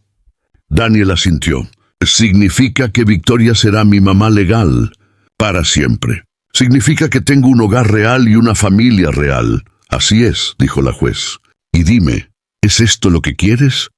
Daniel asintió. «Significa que Victoria será mi mamá legal, para siempre. Significa que tengo un hogar real y una familia real». «Así es», dijo la juez. «Y dime, ¿es esto lo que quieres?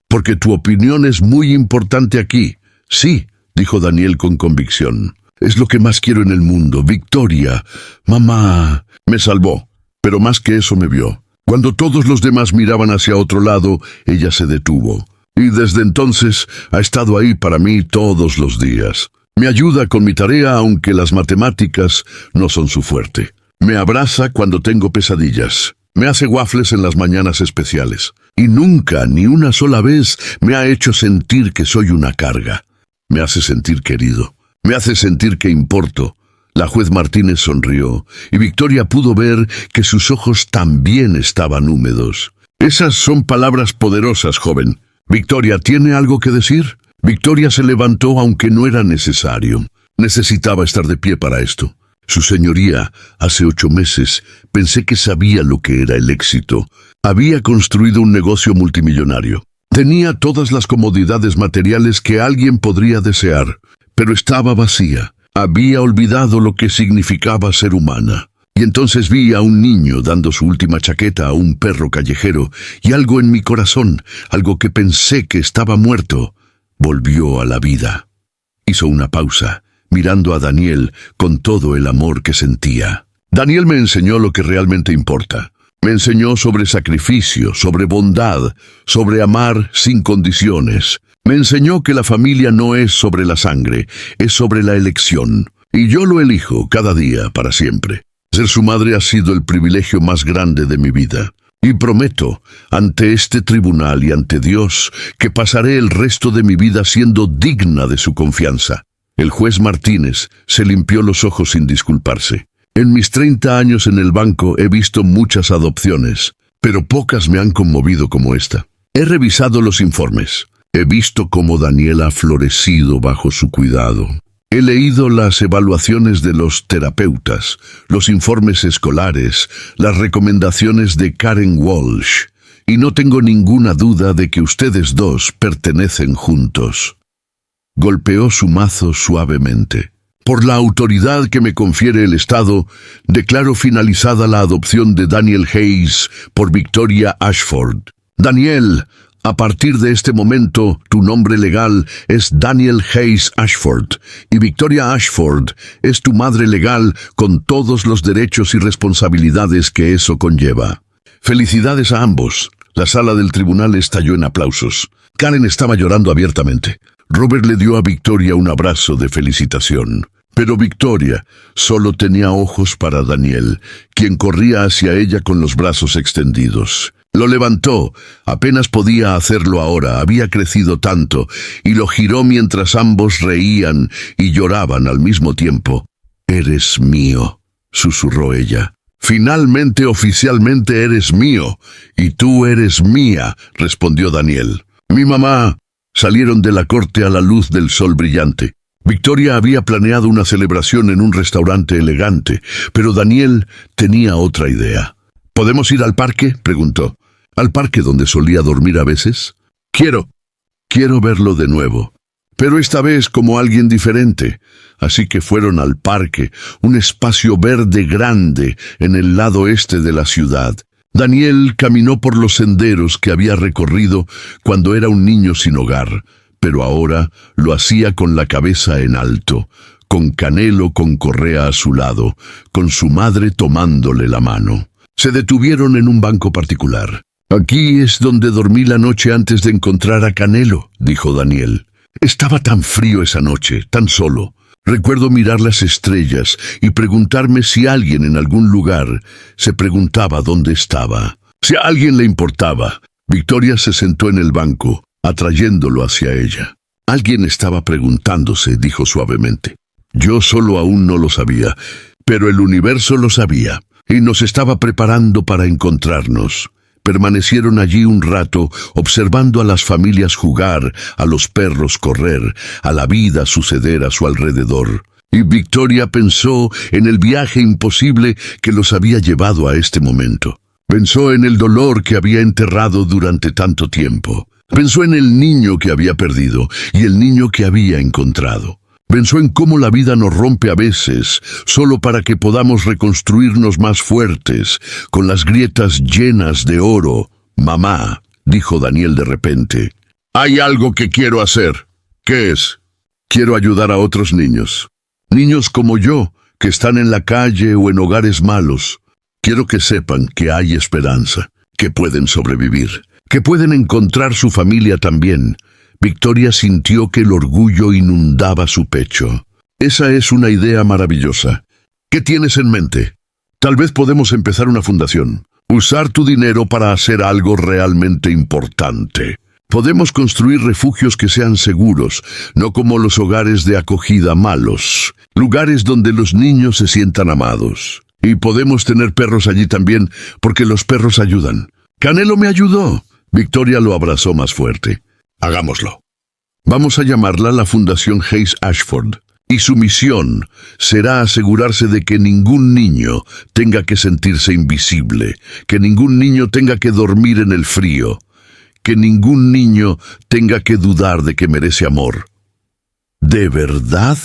Porque tu opinión es muy importante aquí». «Sí», dijo Daniel con convicción. «Es lo que más quiero en el mundo. Victoria, mamá, me salvó, pero más que eso me vio. Cuando todos los demás miraban hacia otro lado, ella se detuvo. Y desde entonces ha estado ahí para mí todos los días. Me ayuda con mi tarea, aunque las matemáticas no son su fuerte. Me abraza cuando tengo pesadillas. Me hace waffles en las mañanas especiales. Y nunca, ni una sola vez, me ha hecho sentir que soy una carga. Me hace sentir querido. Me hace sentir que importo». La juez Martínez sonrió, y Victoria pudo ver que sus ojos también estaban húmedos. «Esas son palabras poderosas, joven. Victoria, ¿tiene algo que decir?» Victoria se levantó aunque no era necesario. Necesitaba estar de pie para esto. «Su señoría, hace 8 meses pensé que sabía lo que era el éxito. Había construido un negocio multimillonario. Tenía todas las comodidades materiales que alguien podría desear, pero estaba vacía. Había olvidado lo que significaba ser humana. Y entonces vi a un niño dando su última chaqueta a un perro callejero, y algo en mi corazón, algo que pensé que estaba muerto, volvió a la vida». Hizo una pausa, mirando a Daniel con todo el amor que sentía. «Daniel me enseñó lo que realmente importa. Me enseñó sobre sacrificio, sobre bondad, sobre amar sin condiciones. Me enseñó que la familia no es sobre la sangre, es sobre la elección. Y yo lo elijo cada día, para siempre. Ser su madre ha sido el privilegio más grande de mi vida. Y prometo, ante este tribunal y ante Dios, que pasaré el resto de mi vida siendo digna de su confianza». El juez Martínez se limpió los ojos sin disculparse. «En mis 30 años en el banco he visto muchas adopciones, pero pocas me han conmovido como esta. He revisado los informes. He visto cómo Daniel ha florecido bajo su cuidado. He leído las evaluaciones de los terapeutas, los informes escolares, las recomendaciones de Karen Walsh, y no tengo ninguna duda de que ustedes dos pertenecen juntos». Golpeó su mazo suavemente. «Por la autoridad que me confiere el Estado, declaro finalizada la adopción de Daniel Hayes por Victoria Ashford. Daniel, a partir de este momento, tu nombre legal es Daniel Hayes Ashford, y Victoria Ashford es tu madre legal con todos los derechos y responsabilidades que eso conlleva». «Felicidades a ambos». La sala del tribunal estalló en aplausos. Karen estaba llorando abiertamente. Robert le dio a Victoria un abrazo de felicitación. Pero Victoria solo tenía ojos para Daniel, quien corría hacia ella con los brazos extendidos. Lo levantó, apenas podía hacerlo ahora, había crecido tanto, y lo giró mientras ambos reían y lloraban al mismo tiempo. «Eres mío», susurró ella. «Finalmente, oficialmente eres mío, y tú eres mía», respondió Daniel. «Mi mamá». Salieron de la corte a la luz del sol brillante. Victoria había planeado una celebración en un restaurante elegante, pero Daniel tenía otra idea. «¿Podemos ir al parque?», preguntó. «¿Al parque donde solía dormir a veces?» Quiero verlo de nuevo. Pero esta vez como alguien diferente». Así que fueron al parque, un espacio verde grande en el lado este de la ciudad. Daniel caminó por los senderos que había recorrido cuando era un niño sin hogar, pero ahora lo hacía con la cabeza en alto, con Canelo con correa a su lado, con su madre tomándole la mano. Se detuvieron en un banco particular. «Aquí es donde dormí la noche antes de encontrar a Canelo», dijo Daniel. Estaba tan frío esa noche, tan solo. Recuerdo mirar las estrellas y preguntarme si alguien en algún lugar se preguntaba dónde estaba. Si a alguien le importaba. Victoria se sentó en el banco, atrayéndolo hacia ella. Alguien estaba preguntándose, dijo suavemente. Yo solo aún no lo sabía, pero el universo lo sabía, y nos estaba preparando para encontrarnos. Permanecieron allí un rato, observando a las familias jugar, a los perros correr, a la vida suceder a su alrededor. Y Victoria pensó en el viaje imposible que los había llevado a este momento. Pensó en el dolor que había enterrado durante tanto tiempo. Pensó en el niño que había perdido y el niño que había encontrado. Pensó en cómo la vida nos rompe a veces, solo para que podamos reconstruirnos más fuertes, con las grietas llenas de oro. «Mamá», dijo Daniel de repente, «hay algo que quiero hacer». «¿Qué es?» «Quiero ayudar a otros niños. Niños como yo, que están en la calle o en hogares malos. Quiero que sepan que hay esperanza, que pueden sobrevivir, que pueden encontrar su familia también». Victoria sintió que el orgullo inundaba su pecho. «Esa es una idea maravillosa. ¿Qué tienes en mente? Tal vez podemos empezar una fundación. Usar tu dinero para hacer algo realmente importante. Podemos construir refugios que sean seguros, no como los hogares de acogida malos. Lugares donde los niños se sientan amados. Y podemos tener perros allí también, porque los perros ayudan. Canelo me ayudó». Victoria lo abrazó más fuerte. «Hagámoslo. Vamos a llamarla la Fundación Hayes Ashford, y su misión será asegurarse de que ningún niño tenga que sentirse invisible, que ningún niño tenga que dormir en el frío, que ningún niño tenga que dudar de que merece amor». «¿De verdad?»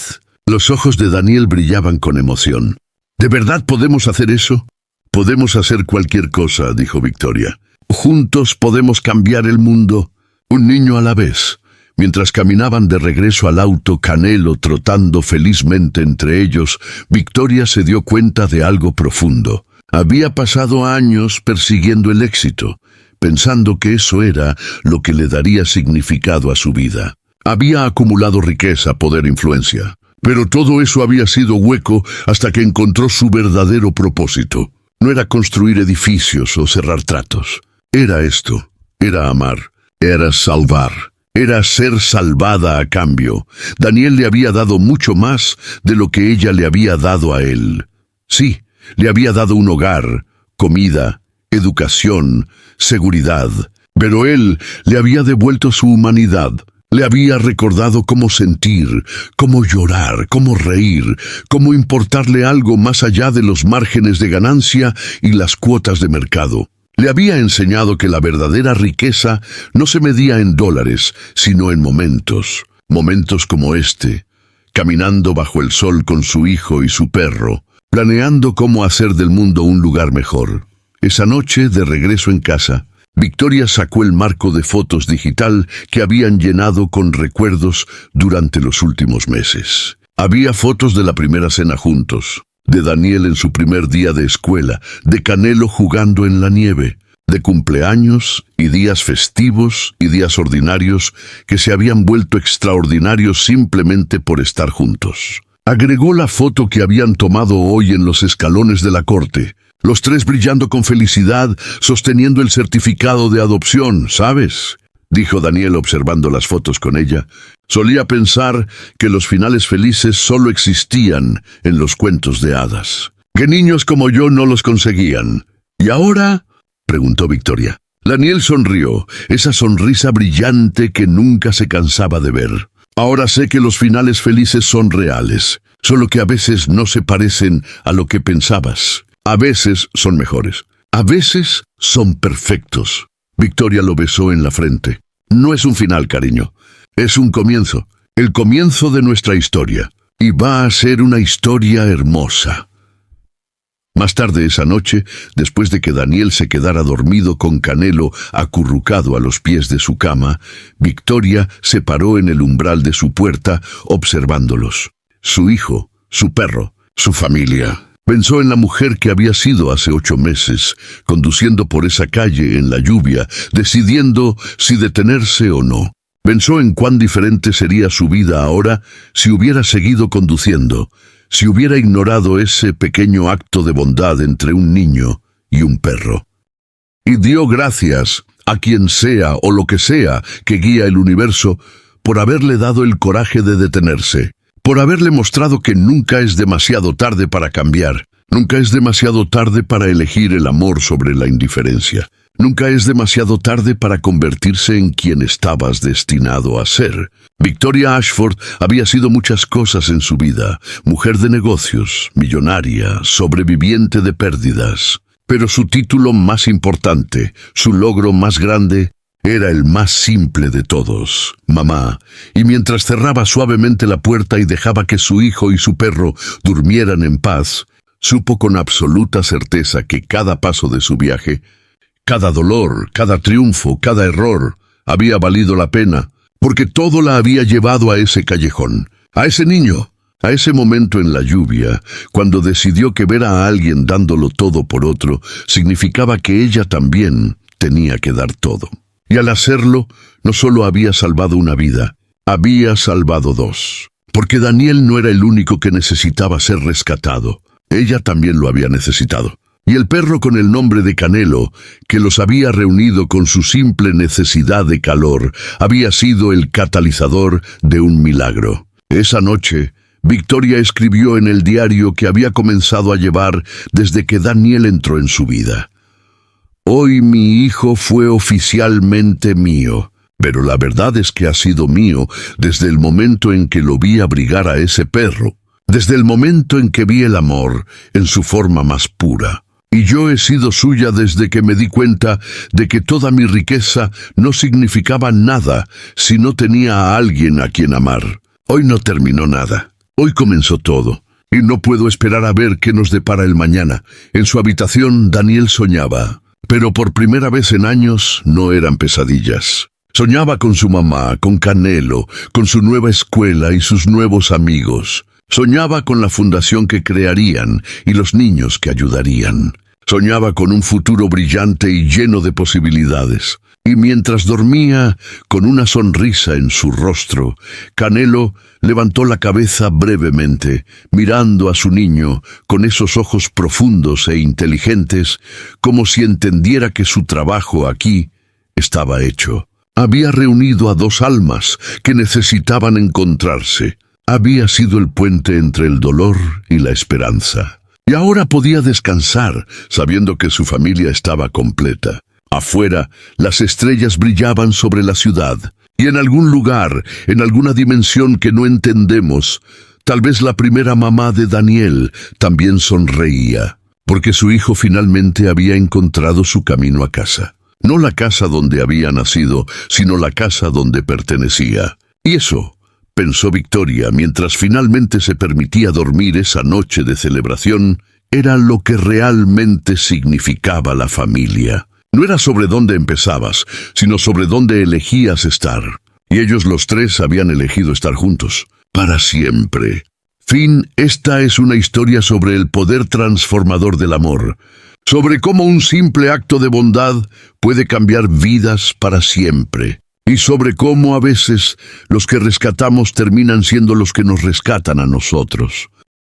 Los ojos de Daniel brillaban con emoción. «¿De verdad podemos hacer eso?» «Podemos hacer cualquier cosa», dijo Victoria. «Juntos podemos cambiar el mundo». Un niño a la vez. Mientras caminaban de regreso al auto, Canelo trotando felizmente entre ellos, Victoria se dio cuenta de algo profundo. Había pasado años persiguiendo el éxito, pensando que eso era lo que le daría significado a su vida. Había acumulado riqueza, poder, influencia. Pero todo eso había sido hueco hasta que encontró su verdadero propósito. No era construir edificios o cerrar tratos. Era esto. Era amar. Era salvar. Era ser salvada a cambio. Daniel le había dado mucho más de lo que ella le había dado a él. Sí, le había dado un hogar, comida, educación, seguridad. Pero él le había devuelto su humanidad. Le había recordado cómo sentir, cómo llorar, cómo reír, cómo importarle algo más allá de los márgenes de ganancia y las cuotas de mercado. Le había enseñado que la verdadera riqueza no se medía en dólares, sino en momentos. Momentos como este, caminando bajo el sol con su hijo y su perro, planeando cómo hacer del mundo un lugar mejor. Esa noche, de regreso en casa, Victoria sacó el marco de fotos digital que habían llenado con recuerdos durante los últimos meses. Había fotos de la primera cena juntos, de Daniel en su primer día de escuela, de Canelo jugando en la nieve, de cumpleaños y días festivos y días ordinarios que se habían vuelto extraordinarios simplemente por estar juntos. Agregó la foto que habían tomado hoy en los escalones de la corte, los tres brillando con felicidad, sosteniendo el certificado de adopción, ¿sabes?, dijo Daniel observando las fotos con ella. Solía pensar que los finales felices solo existían en los cuentos de hadas, que niños como yo no los conseguían. ¿Y ahora?, preguntó Victoria. Daniel sonrió, esa sonrisa brillante que nunca se cansaba de ver. Ahora sé que los finales felices son reales, solo que a veces no se parecen a lo que pensabas. A veces son mejores. A veces son perfectos. Victoria lo besó en la frente. No es un final, cariño. Es un comienzo. El comienzo de nuestra historia. Y va a ser una historia hermosa. Más tarde esa noche, después de que Daniel se quedara dormido con Canelo acurrucado a los pies de su cama, Victoria se paró en el umbral de su puerta observándolos. Su hijo, su perro, su familia. Pensó en la mujer que había sido hace 8 meses, conduciendo por esa calle en la lluvia, decidiendo si detenerse o no. Pensó en cuán diferente sería su vida ahora si hubiera seguido conduciendo, si hubiera ignorado ese pequeño acto de bondad entre un niño y un perro. Y dio gracias a quien sea o lo que sea que guía el universo por haberle dado el coraje de detenerse, por haberle mostrado que nunca es demasiado tarde para cambiar, nunca es demasiado tarde para elegir el amor sobre la indiferencia. Nunca es demasiado tarde para convertirse en quien estabas destinado a ser. Victoria Ashford había sido muchas cosas en su vida: mujer de negocios, millonaria, sobreviviente de pérdidas. Pero su título más importante, su logro más grande, era el más simple de todos: mamá. Y mientras cerraba suavemente la puerta y dejaba que su hijo y su perro durmieran en paz, supo con absoluta certeza que cada paso de su viaje, cada dolor, cada triunfo, cada error, había valido la pena, porque todo la había llevado a ese callejón, a ese niño, a ese momento en la lluvia, cuando decidió que ver a alguien dándolo todo por otro significaba que ella también tenía que dar todo. Y al hacerlo, no solo había salvado una vida, había salvado 2. Porque Daniel no era el único que necesitaba ser rescatado, ella también lo había necesitado. Y el perro con el nombre de Canelo, que los había reunido con su simple necesidad de calor, había sido el catalizador de un milagro. Esa noche, Victoria escribió en el diario que había comenzado a llevar desde que Daniel entró en su vida: «Hoy mi hijo fue oficialmente mío, pero la verdad es que ha sido mío desde el momento en que lo vi abrigar a ese perro, desde el momento en que vi el amor en su forma más pura. Y yo he sido suya desde que me di cuenta de que toda mi riqueza no significaba nada si no tenía a alguien a quien amar. Hoy no terminó nada. Hoy comenzó todo. Y no puedo esperar a ver qué nos depara el mañana». En su habitación, Daniel soñaba. Pero por primera vez en años no eran pesadillas. Soñaba con su mamá, con Canelo, con su nueva escuela y sus nuevos amigos. Soñaba con la fundación que crearían y los niños que ayudarían. Soñaba con un futuro brillante y lleno de posibilidades. Y mientras dormía, con una sonrisa en su rostro, Canelo levantó la cabeza brevemente, mirando a su niño con esos ojos profundos e inteligentes, como si entendiera que su trabajo aquí estaba hecho. Había reunido a 2 almas que necesitaban encontrarse. Había sido el puente entre el dolor y la esperanza. Y ahora podía descansar, sabiendo que su familia estaba completa. Afuera, las estrellas brillaban sobre la ciudad, y en algún lugar, en alguna dimensión que no entendemos, tal vez la primera mamá de Daniel también sonreía, porque su hijo finalmente había encontrado su camino a casa. No la casa donde había nacido, sino la casa donde pertenecía. Y eso, pensó Victoria mientras finalmente se permitía dormir esa noche de celebración, era lo que realmente significaba la familia. No era sobre dónde empezabas, sino sobre dónde elegías estar. Y ellos los 3 habían elegido estar juntos, para siempre. Fin, esta es una historia sobre el poder transformador del amor, sobre cómo un simple acto de bondad puede cambiar vidas para siempre, y sobre cómo a veces los que rescatamos terminan siendo los que nos rescatan a nosotros.